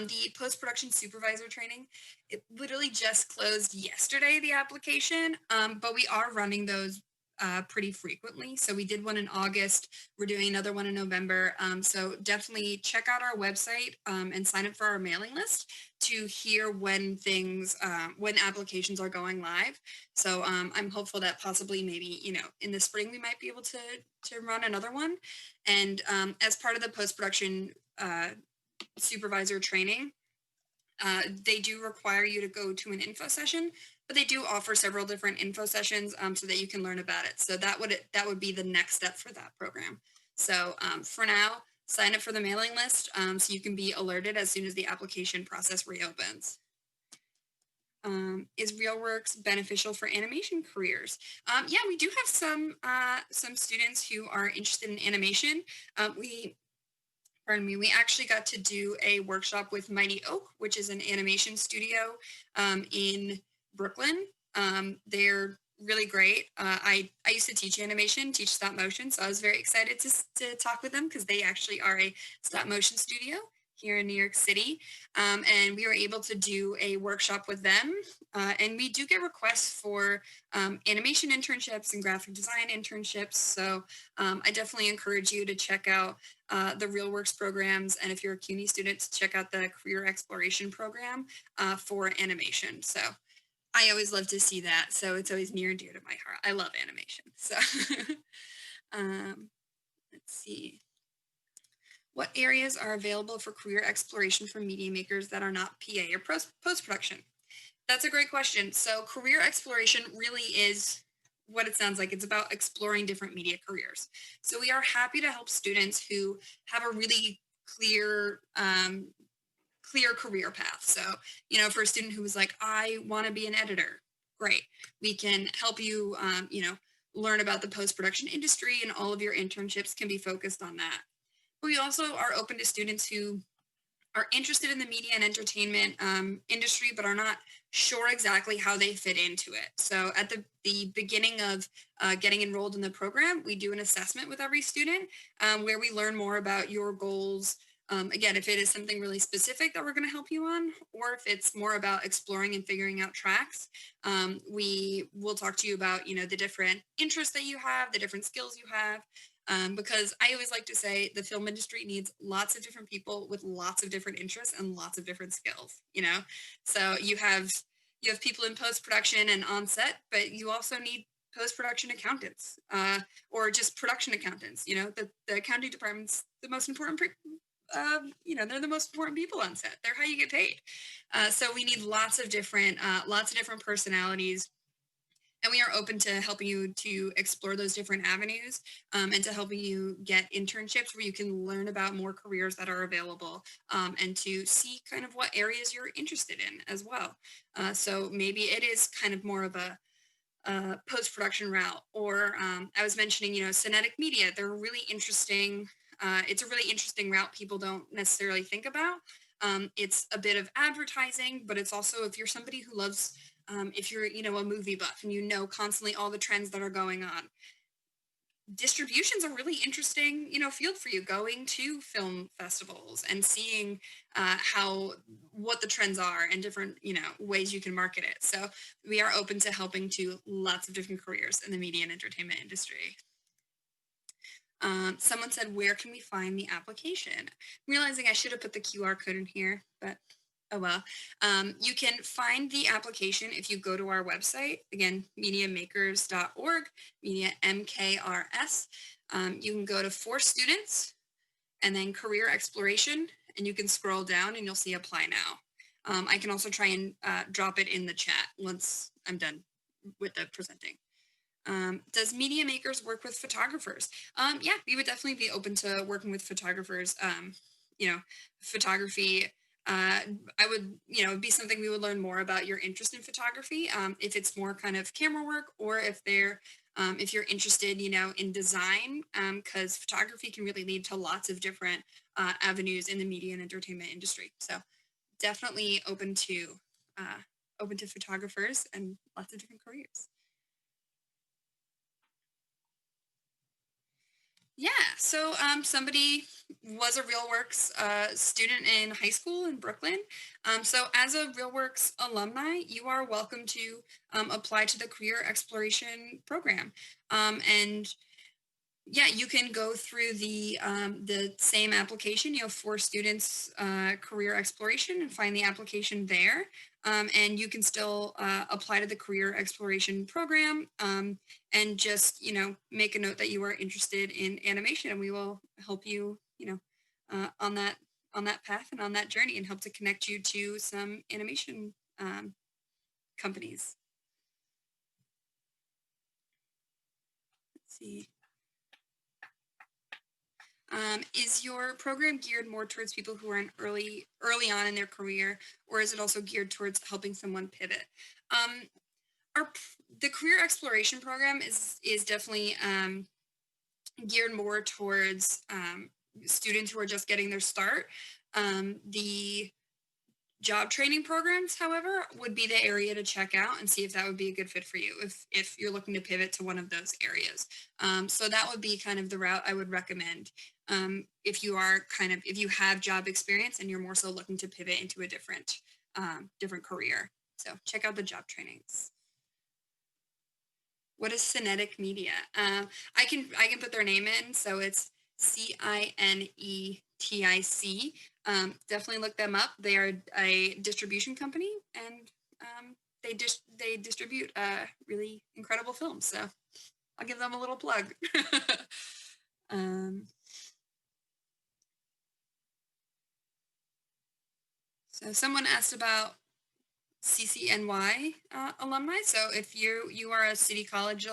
The post-production supervisor training, it literally just closed yesterday, the application, but we are running those pretty frequently. So we did one in August. We're doing another one in November. So definitely check out our website and sign up for our mailing list to hear when when applications are going live. So I'm hopeful that possibly maybe, in the spring, we might be able to run another one. And as part of the post-production supervisor training, they do require you to go to an info session. but they do offer several different info sessions so that you can learn about it. So that would be the next step for that program. So for now, sign up for the mailing list so you can be alerted as soon as the application process reopens. Is RealWorks beneficial for animation careers? Yeah, we do have some students who are interested in animation. We actually got to do a workshop with Mighty Oak, which is an animation studio in Brooklyn. They're really great. I used to teach animation, teach stop motion, so I was very excited to talk with them because they actually are a stop motion studio here in New York City. And we were able to do a workshop with them. And we do get requests for animation internships and graphic design internships. So I definitely encourage you to check out the RealWorks programs. And if you're a CUNY student, to check out the Career Exploration Program for animation. So I always love to see that. So it's always near and dear to my heart. I love animation. So let's see. What areas are available for career exploration for media makers that are not PA or post-production? That's a great question. So career exploration really is what it sounds like. It's about exploring different media careers. So we are happy to help students who have a really clear career path. So, for a student who was like, I want to be an editor, great. We can help you, learn about the post-production industry, and all of your internships can be focused on that. We also are open to students who are interested in the media and entertainment industry, but are not sure exactly how they fit into it. So at the beginning of getting enrolled in the program, we do an assessment with every student where we learn more about your goals. Again, if it is something really specific that we're going to help you on, or if it's more about exploring and figuring out tracks, we will talk to you about, the different interests that you have, the different skills you have. Because I always like to say the film industry needs lots of different people with lots of different interests and lots of different skills, So you have people in post-production and on set, but you also need post-production accountants or just production accountants. The accounting department's the most important they're the most important people on set. They're how you get paid. So we need lots of different personalities. And we are open to helping you to explore those different avenues and to helping you get internships where you can learn about more careers that are available and to see kind of what areas you're interested in as well. So maybe it is kind of more of a post-production route, or I was mentioning, Cinetic Media. They're really interesting. It's a really interesting route people don't necessarily think about. It's a bit of advertising, but it's also, if you're somebody who loves if you're, a movie buff and constantly all the trends that are going on, distribution's a really interesting, field for you, going to film festivals and seeing what the trends are and different, ways you can market it. So we are open to helping to lots of different careers in the media and entertainment industry. Someone said, where can we find the application? I'm realizing I should have put the QR code in here, but oh well. You can find the application if you go to our website, again, MediaMakers.org, MediaMKRS. You can go to For Students and then Career Exploration, and you can scroll down and you'll see Apply Now. I can also try and drop it in the chat once I'm done with the presenting. Does Media Makers work with photographers? Yeah, we would definitely be open to working with photographers. Photography, I would, it'd be something we would learn more about your interest in photography. If it's more kind of camera work, or if you're interested, in design, because photography can really lead to lots of different avenues in the media and entertainment industry. So definitely open to photographers and lots of different careers. Yeah, so somebody was a RealWorks student in high school in Brooklyn. So as a RealWorks alumni, you are welcome to apply to the Career Exploration Program. And yeah, you can go through the same application, For Students Career Exploration, and find the application there. And you can still apply to the Career Exploration Program and just, make a note that you are interested in animation, and we will help you, on that path and on that journey, and help to connect you to some animation companies. see. Is your program geared more towards people who are in early on in their career, or is it also geared towards helping someone pivot? The career exploration program is definitely geared more towards students who are just getting their start. The job training programs, however, would be the area to check out and see if that would be a good fit for you if you're looking to pivot to one of those areas. So that would be kind of the route I would recommend if you have job experience and you're more so looking to pivot into a different career. So check out the job trainings. What is Cinetic Media? I can put their name in. So it's CINETIC. Definitely look them up. They are a distribution company, and they distribute really incredible films. So I'll give them a little plug. So someone asked about CCNY alumni. So if you are a City College,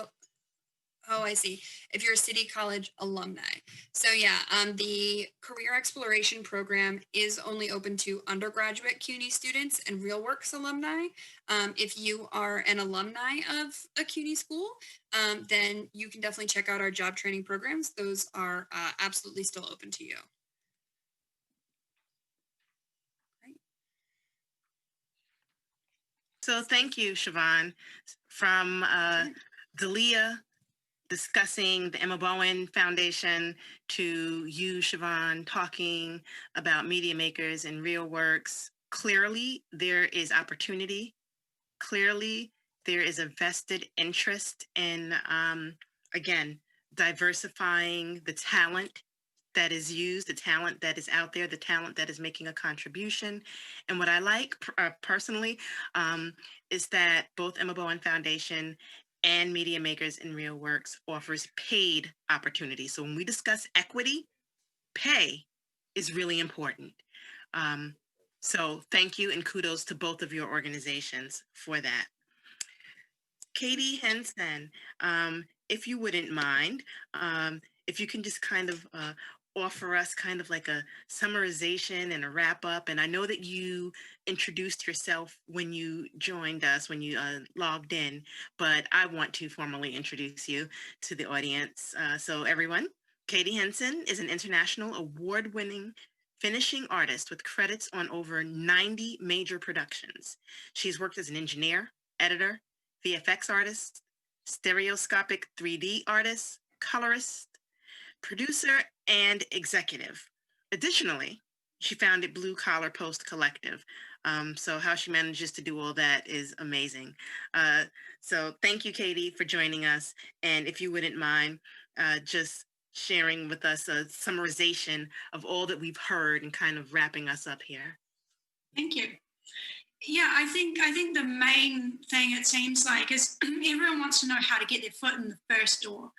I see. If you're a City College alumni. So yeah, the career exploration program is only open to undergraduate CUNY students and RealWorks alumni. If you are an alumni of a CUNY school, then you can definitely check out our job training programs. Those are absolutely still open to you. So thank you, Siobhan, from Dalia discussing the Emma Bowen Foundation to you, Siobhan, talking about media makers and RealWorks. Clearly, there is opportunity. Clearly, there is a vested interest in, again, diversifying the talent that is used, the talent that is out there, the talent that is making a contribution. And what I like personally is that both Emma Bowen Foundation and Media Makers in RealWorks offers paid opportunities. So when we discuss equity, pay is really important. So thank you and kudos to both of your organizations for that. Katie Henson, if you wouldn't mind, if you can just kind of offer us kind of like a summarization and a wrap up. And I know that you introduced yourself when you joined us, when you logged in, but I want to formally introduce you to the audience. So everyone, Katie Henson is an international award-winning finishing artist with credits on over 90 major productions. She's worked as an engineer, editor, VFX artist, stereoscopic 3D artist, colorist, producer, and executive. Additionally, she founded Blue Collar Post Collective. So how she manages to do all that is amazing. So thank you, Katie, for joining us. And if you wouldn't mind just sharing with us a summarization of all that we've heard and kind of wrapping us up here. Thank you. Yeah, I think the main thing it seems like is everyone wants to know how to get their foot in the first door,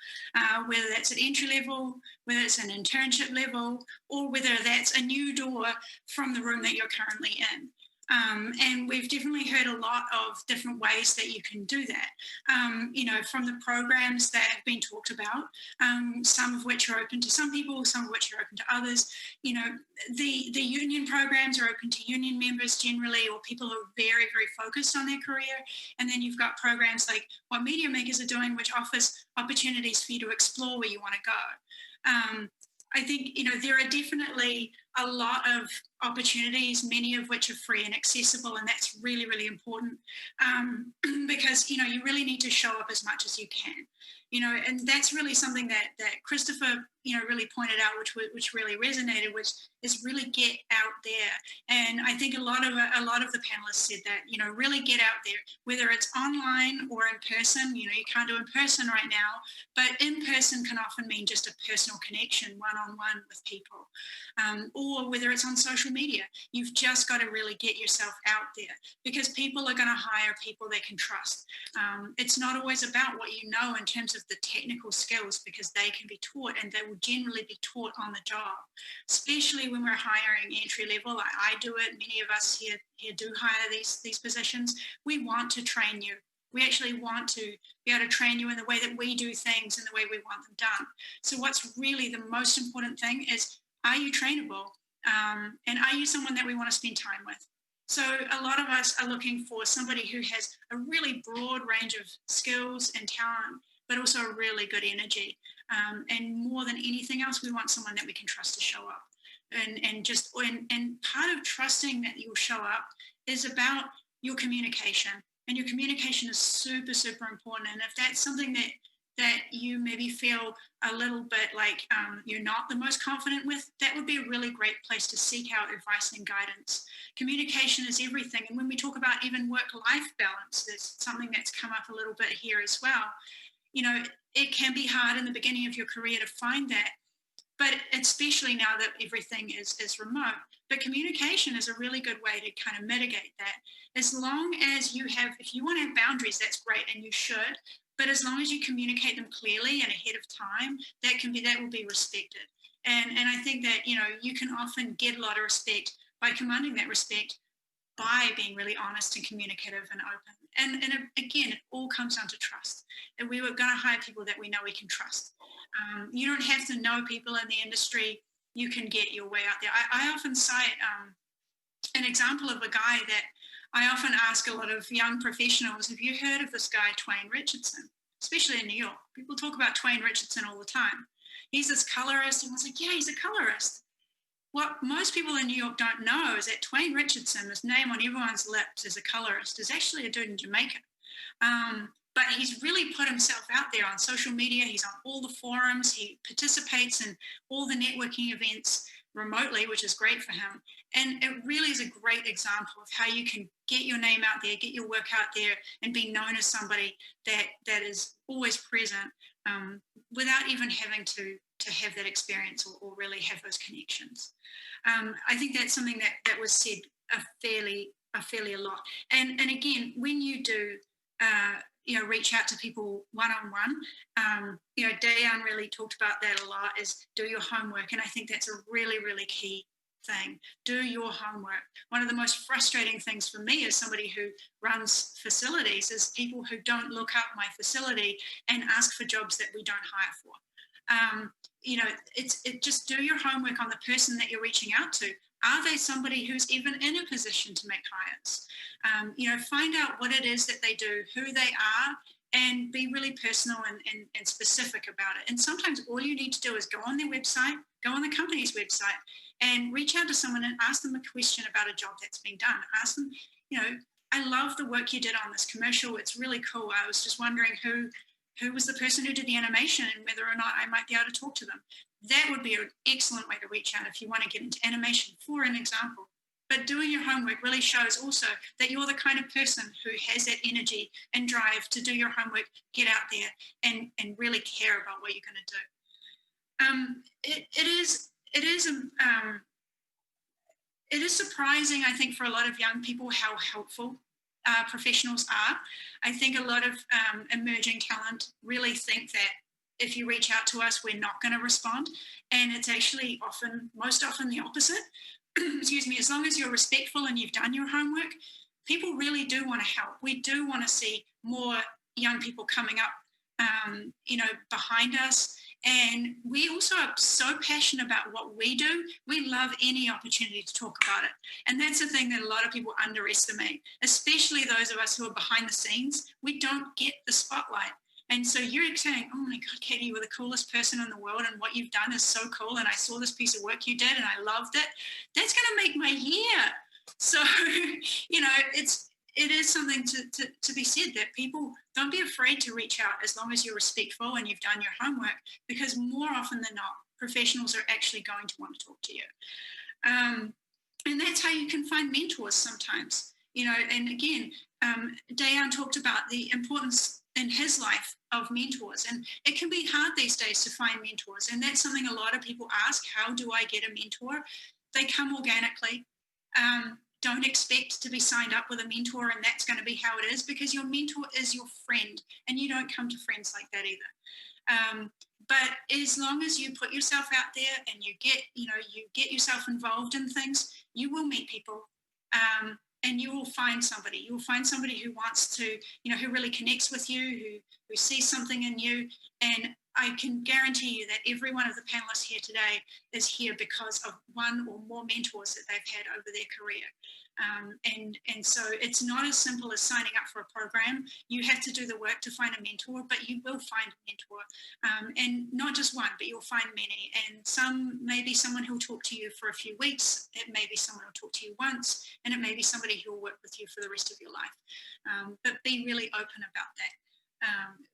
whether that's at entry level, whether it's an internship level, or whether that's a new door from the room that you're currently in. And we've definitely heard a lot of different ways that you can do that, from the programs that have been talked about, some of which are open to some people, some of which are open to others. The union programs are open to union members generally, or people who are very, very focused on their career. And then you've got programs like what Media Makers are doing, which offers opportunities for you to explore where you want to go. I think, there are definitely a lot of opportunities, many of which are free and accessible, and that's really, really important because, you really need to show up as much as you can, and that's really something that Christopher, really pointed out, which really resonated, which is really get out there. And I think a lot of the panelists said that, really get out there, whether it's online or in person. You can't do in person right now, but in person can often mean just a personal connection, one-on-one with people, or whether it's on social media. You've just got to really get yourself out there, because people are going to hire people they can trust. It's not always about what you know in terms of the technical skills, because they can be taught, and they will generally be taught on the job, especially when we're hiring entry level. I do it. Many of us here do hire these positions. We want to train you We actually want to be able to train you in the way that we do things and the way we want them done. So what's really the most important thing is, are you trainable? And are you someone that we want to spend time with? So a lot of us are looking for somebody who has a really broad range of skills and talent, but also a really good energy. And more than anything else, we want someone that we can trust to show up. And part of trusting that you'll show up is about your communication. And your communication is super, super important. And if that's something that you maybe feel a little bit like you're not the most confident with, that would be a really great place to seek out advice and guidance. Communication is everything. And when we talk about even work-life balance, there's something that's come up a little bit here as well. You know, it can be hard in the beginning of your career to find that, but especially now that everything is remote. But communication is a really good way to kind of mitigate that. As long as you have, if you want to have boundaries, that's great, and you should. But as long as you communicate them clearly and ahead of time, that will be respected. And I think that, you know, you can often get a lot of respect by commanding that respect by being really honest and communicative and open. And again, it all comes down to trust. And we were going to hire people that we know we can trust. You don't have to know people in the industry. You can get your way out there. I often cite an example of a guy that I often ask a lot of young professionals, have you heard of this guy, Twain Richardson? Especially in New York. People talk about Twain Richardson all the time. He's this colorist, and I was like, yeah, he's a colorist. What most people in New York don't know is that Twain Richardson, this name on everyone's lips as a colorist, is actually a dude in Jamaica. But he's really put himself out there on social media. He's on all the forums. He participates in all the networking events remotely, which is great for him. And it really is a great example of how you can get your name out there, get your work out there, and be known as somebody that is always present without even having to have that experience or really have those connections. I think that's something that was said a fairly a lot. And again, when you do, reach out to people one-on-one, Dayan really talked about that a lot, is do your homework. And I think that's a really, really key thing. Do your homework. One of the most frustrating things for me as somebody who runs facilities is people who don't look up my facility and ask for jobs that we don't hire for. Just do your homework on the person that you're reaching out to. Are they somebody who's even in a position to make hires? Find out what it is that they do, who they are, and be really personal and specific about it. And sometimes all you need to do is go on their website, go on the company's website, and reach out to someone and ask them a question about a job that's been done. Ask them, I love the work you did on this commercial. It's really cool. I was just wondering who was the person who did the animation and whether or not I might be able to talk to them. That would be an excellent way to reach out if you want to get into animation, for an example. But doing your homework really shows also that you're the kind of person who has that energy and drive to do your homework, get out there, and really care about what you're going to do. It is surprising, I think, for a lot of young people how helpful professionals are. I think a lot of emerging talent really think that if you reach out to us, we're not going to respond. And it's actually most often the opposite. Excuse me, as long as you're respectful and you've done your homework, people really do want to help. We do want to see more young people coming up, behind us. And we also are so passionate about what we do. We love any opportunity to talk about it. And that's the thing that a lot of people underestimate, especially those of us who are behind the scenes. We don't get the spotlight. And so you're saying, oh my God, Katie, you were the coolest person in the world and what you've done is so cool. And I saw this piece of work you did and I loved it. That's going to make my year. So, it is something to be said that people don't be afraid to reach out as long as you're respectful and you've done your homework, because more often than not, professionals are actually going to want to talk to you. And that's how you can find mentors sometimes, and again, Dayan talked about the importance in his life of mentors, and it can be hard these days to find mentors. And that's something a lot of people ask, how do I get a mentor? They come organically. Don't expect to be signed up with a mentor and that's going to be how it is, because your mentor is your friend and you don't come to friends like that either. But as long as you put yourself out there and you get yourself involved in things, you will meet people. and you will find somebody. You will find somebody who wants to, who really connects with you, who sees something in you. And I can guarantee you that every one of the panelists here today is here because of one or more mentors that they've had over their career. And so it's not as simple as signing up for a program. You have to do the work to find a mentor, but you will find a mentor. And not just one, but you'll find many. And some may be someone who'll talk to you for a few weeks. It may be someone who'll talk to you once, and it may be somebody who'll work with you for the rest of your life. But be really open about that.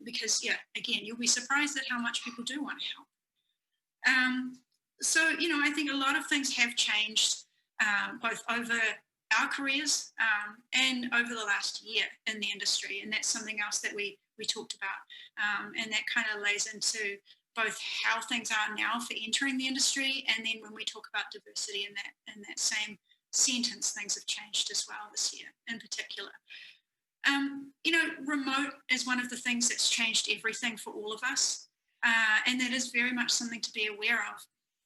Because, again, you'll be surprised at how much people do want to help. So, I think a lot of things have changed both over our careers and over the last year in the industry. And that's something else that we talked about. And that kind of lays into both how things are now for entering the industry, and then when we talk about diversity in that same sentence, things have changed as well this year in particular. Remote is one of the things that's changed everything for all of us. And that is very much something to be aware of.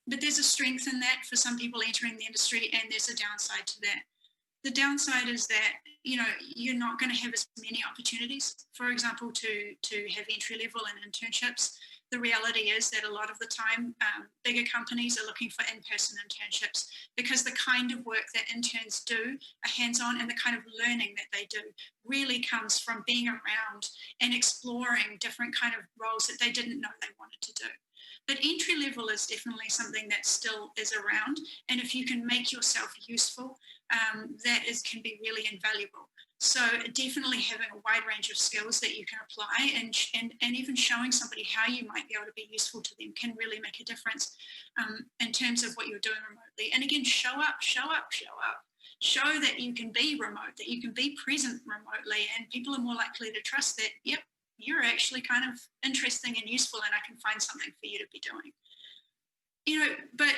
But there's a strength in that for some people entering the industry, and there's a downside to that. The downside is that, you're not going to have as many opportunities, for example, to have entry level and internships. The reality is that a lot of the time, bigger companies are looking for in-person internships because the kind of work that interns do, are hands-on, and the kind of learning that they do really comes from being around and exploring different kind of roles that they didn't know they wanted to do. But entry level is definitely something that still is around. And if you can make yourself useful, that can be really invaluable. So definitely having a wide range of skills that you can apply, and even showing somebody how you might be able to be useful to them can really make a difference in terms of what you're doing remotely. And again, show up. Show that you can be remote, that you can be present remotely, and people are more likely to trust that, yep, you're actually kind of interesting and useful, and I can find something for you to be doing. But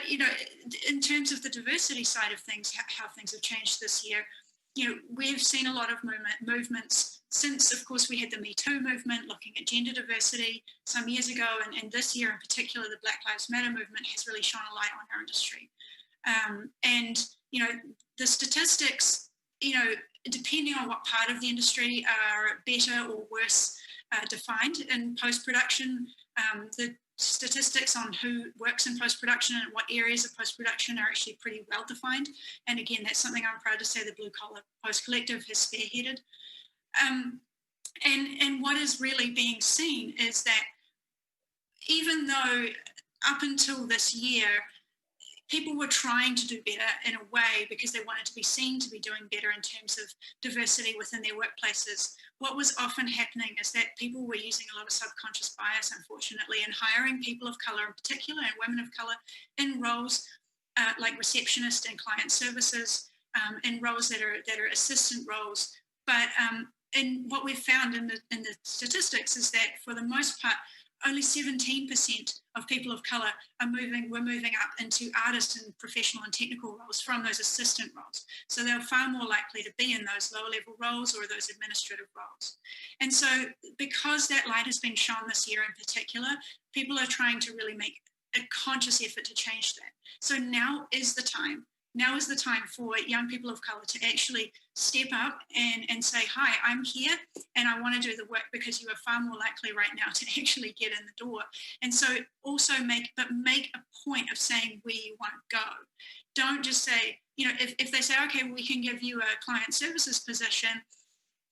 in terms of the diversity side of things, how things have changed this year, we've seen a lot of movements since, of course, we had the Me Too movement looking at gender diversity some years ago, and this year in particular, the Black Lives Matter movement has really shone a light on our industry. And the statistics, depending on what part of the industry, are better or worse defined. In post-production, the statistics on who works in post-production and what areas of post-production are actually pretty well defined. And again, that's something I'm proud to say the Blue Collar Post Collective has spearheaded. And what is really being seen is that even though up until this year, people were trying to do better in a way because they wanted to be seen to be doing better in terms of diversity within their workplaces, what was often happening is that people were using a lot of subconscious bias, unfortunately, and hiring people of colour in particular, and women of colour, in roles like receptionist and client services, in roles that are assistant roles. But and what we've found in the statistics is that for the most part, only 17% of people of colour were moving up into artist and professional and technical roles from those assistant roles. So they're far more likely to be in those lower level roles or those administrative roles. And so because that light has been shone this year in particular, people are trying to really make a conscious effort to change that. So now is the time. Now is the time for young people of colour to actually step up and say, hi, I'm here and I want to do the work, because you are far more likely right now to actually get in the door. And so also make a point of saying where you want to go. Don't just say, if they say, okay, we can give you a client services position,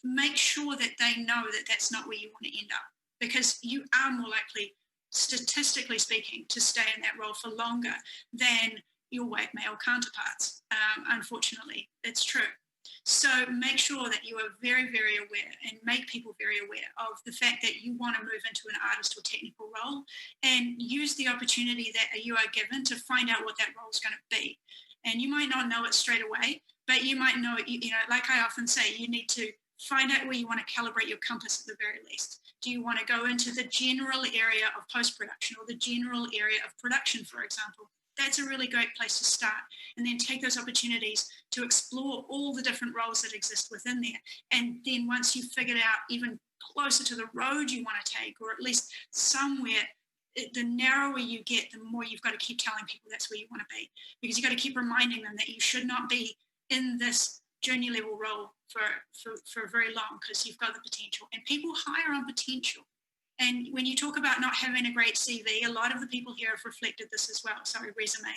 make sure that they know that that's not where you want to end up, because you are more likely, statistically speaking, to stay in that role for longer than your white male counterparts. Unfortunately, it's true. So make sure that you are very, very aware, and make people very aware of the fact that you want to move into an artist or technical role, and use the opportunity that you are given to find out what that role is going to be. And you might not know it straight away, but you might know it, like I often say, you need to find out where you want to calibrate your compass at the very least. Do you want to go into the general area of post-production or the general area of production, for example? That's a really great place to start, and then take those opportunities to explore all the different roles that exist within there. And then once you've figured out even closer to the road you want to take, or at least somewhere, the narrower you get, the more you've got to keep telling people that's where you want to be, because you've got to keep reminding them that you should not be in this junior level role for very long because you've got the potential, and people hire on potential. And when you talk about not having a great CV, a lot of the people here have reflected this as well. Sorry, resume.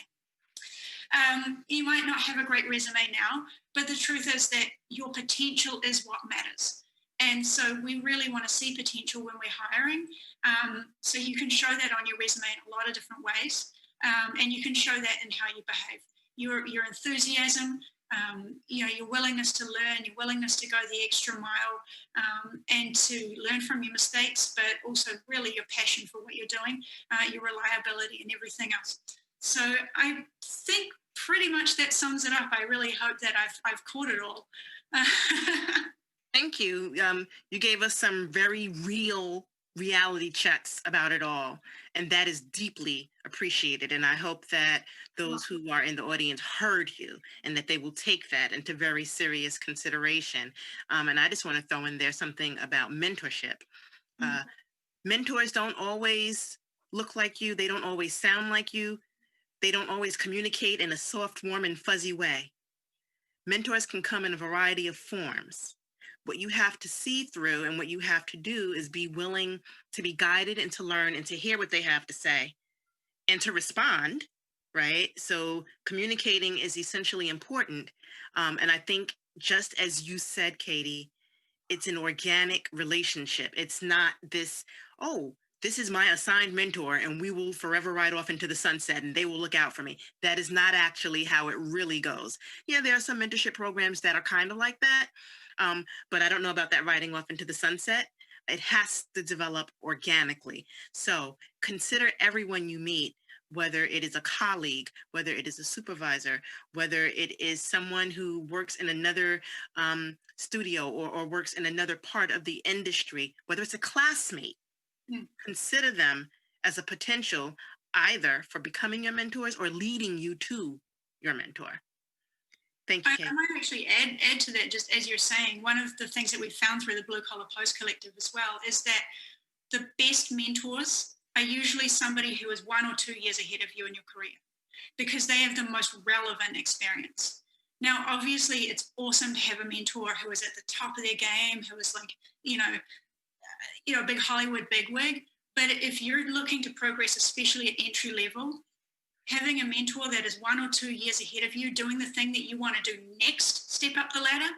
You might not have a great resume now, but the truth is that your potential is what matters. And so we really want to see potential when we're hiring. So you can show that on your resume in a lot of different ways. And you can show that in how you behave. Your enthusiasm, your willingness to learn, your willingness to go the extra mile, and to learn from your mistakes, but also really your passion for what you're doing, your reliability and everything else. So I think pretty much that sums it up. I really hope that I've caught it all. Thank you. You gave us some very real reality checks about it all, and that is deeply appreciated. And I hope that those who are in the audience heard you and that they will take that into very serious consideration. And I just want to throw in there something about mentorship. Mentors don't always look like you. They don't always sound like you. They don't always communicate in a soft, warm, and fuzzy way. Mentors can come in a variety of forms. What you have to see through and what you have to do is be willing to be guided and to learn and to hear what they have to say and to respond, right? So communicating is essentially important. And I think just as you said, Katie, it's an organic relationship. It's not this, oh, this is my assigned mentor and we will forever ride off into the sunset and they will look out for me. That is not actually how it really goes. Yeah, there are some mentorship programs that are kind of like that. But I don't know about that riding off into the sunset. It has to develop organically. So consider everyone you meet, whether it is a colleague, whether it is a supervisor, whether it is someone who works in another studio or works in another part of the industry, whether it's a classmate, consider them as a potential either for becoming your mentors or leading you to your mentor. Thank you, Kate. I might actually add to that, just as you're saying, one of the things that we found through the Blue Collar Post Collective as well is that the best mentors are usually somebody who is 1 or 2 years ahead of you in your career because they have the most relevant experience. Now, obviously, it's awesome to have a mentor who is at the top of their game, who is like, a big Hollywood bigwig. But if you're looking to progress, especially at entry level, having a mentor that is 1 or 2 years ahead of you doing the thing that you want to do next, step up the ladder,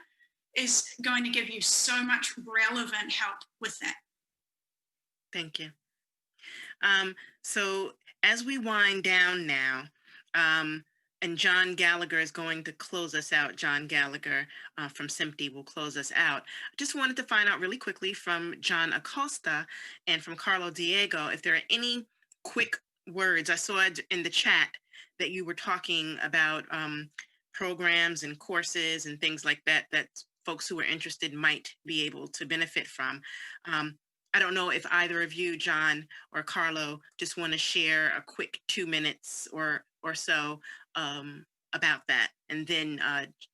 is going to give you so much relevant help with that. Thank you. So as we wind down now, and John Gallagher is going to close us out. John Gallagher from SMPTE will close us out. I just wanted to find out really quickly from John Acosta and from Carlo Diego if there are any quick words. I saw it in the chat that you were talking about programs and courses and things like that that folks who are interested might be able to benefit from. I don't know if either of you, John or Carlo, just want to share a quick 2 minutes or so about that, and then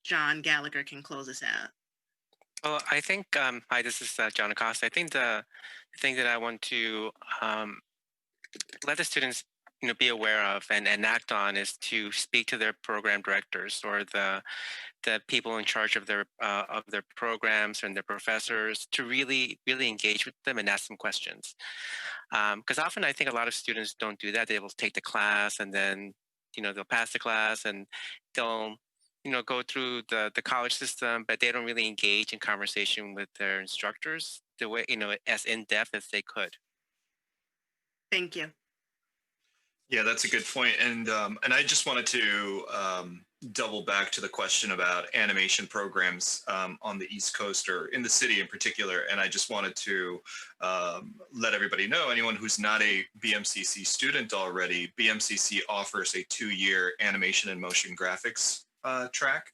John Gallagher can close us out. Well, I think, hi, this is John Acosta. I think the thing that I want to let the students be aware of and act on is to speak to their program directors or the people in charge of their programs and their professors, to really engage with them and ask them questions. Because often I think a lot of students don't do that. They will take the class and then they'll pass the class and they'll go through the college system, but they don't really engage in conversation with their instructors the way as in depth as they could. Thank you. Yeah, that's a good point. And I just wanted to double back to the question about animation programs on the East Coast or in the city in particular. And I just wanted to let everybody know, anyone who's not a BMCC student already, BMCC offers a 2-year animation and motion graphics track.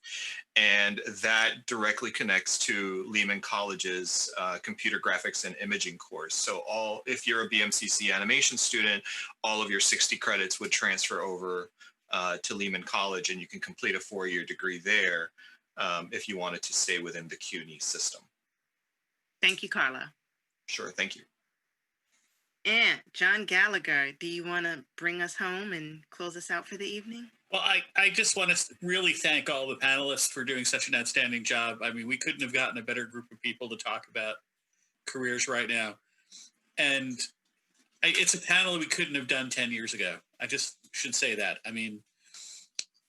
And that directly connects to Lehman College's computer graphics and imaging course. So if you're a BMCC animation student, all of your 60 credits would transfer over to Lehman College, and you can complete a 4-year degree there if you wanted to stay within the CUNY system. Thank you, Carla. Sure, thank you. And John Gallagher, do you want to bring us home and close us out for the evening? Well, I just want to really thank all the panelists for doing such an outstanding job. I mean, we couldn't have gotten a better group of people to talk about careers right now. And it's a panel we couldn't have done 10 years ago. I just should say that. I mean,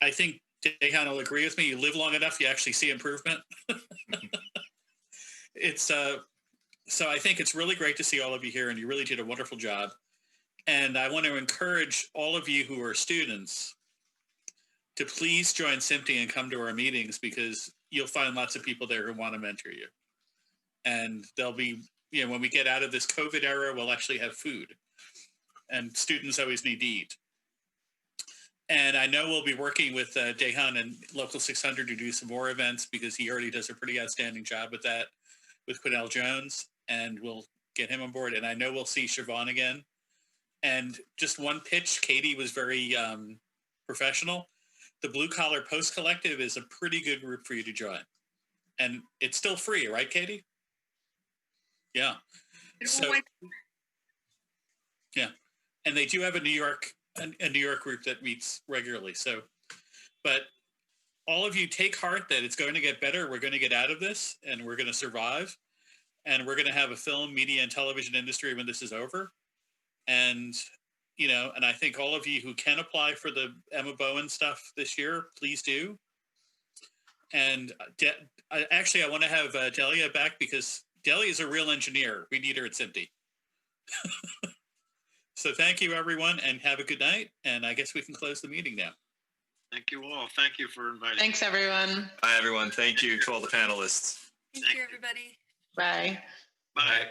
I think Dehan will agree with me. You live long enough, you actually see improvement. So I think it's really great to see all of you here, and you really did a wonderful job. And I want to encourage all of you who are students to please join SMPTE and come to our meetings, because you'll find lots of people there who want to mentor you. And there'll be, when we get out of this COVID era, we'll actually have food. And students always need to eat. And I know we'll be working with Dehan and Local 600 to do some more events, because he already does a pretty outstanding job with that, with Quinnell Jones, and we'll get him on board. And I know we'll see Siobhan again. And just one pitch, Katie was very professional. The Blue Collar Post Collective is a pretty good group for you to join. And it's still free, right, Katie? Yeah. So, yeah. And they do have a New York group that meets regularly. So, but all of you take heart that it's going to get better. We're going to get out of this, and we're going to survive. And we're going to have a film, media, and television industry when this is over. And, and I think all of you who can apply for the Emma Bowen stuff this year, please do. And actually, I want to have Delia back, because Delia is a real engineer. We need her at SMPTE. So thank you, everyone, and have a good night. And I guess we can close the meeting now. Thank you all. Thank you for inviting me. Thanks, everyone. Bye, everyone. Thank you to all the panelists. Thank you, everybody. Bye. Bye.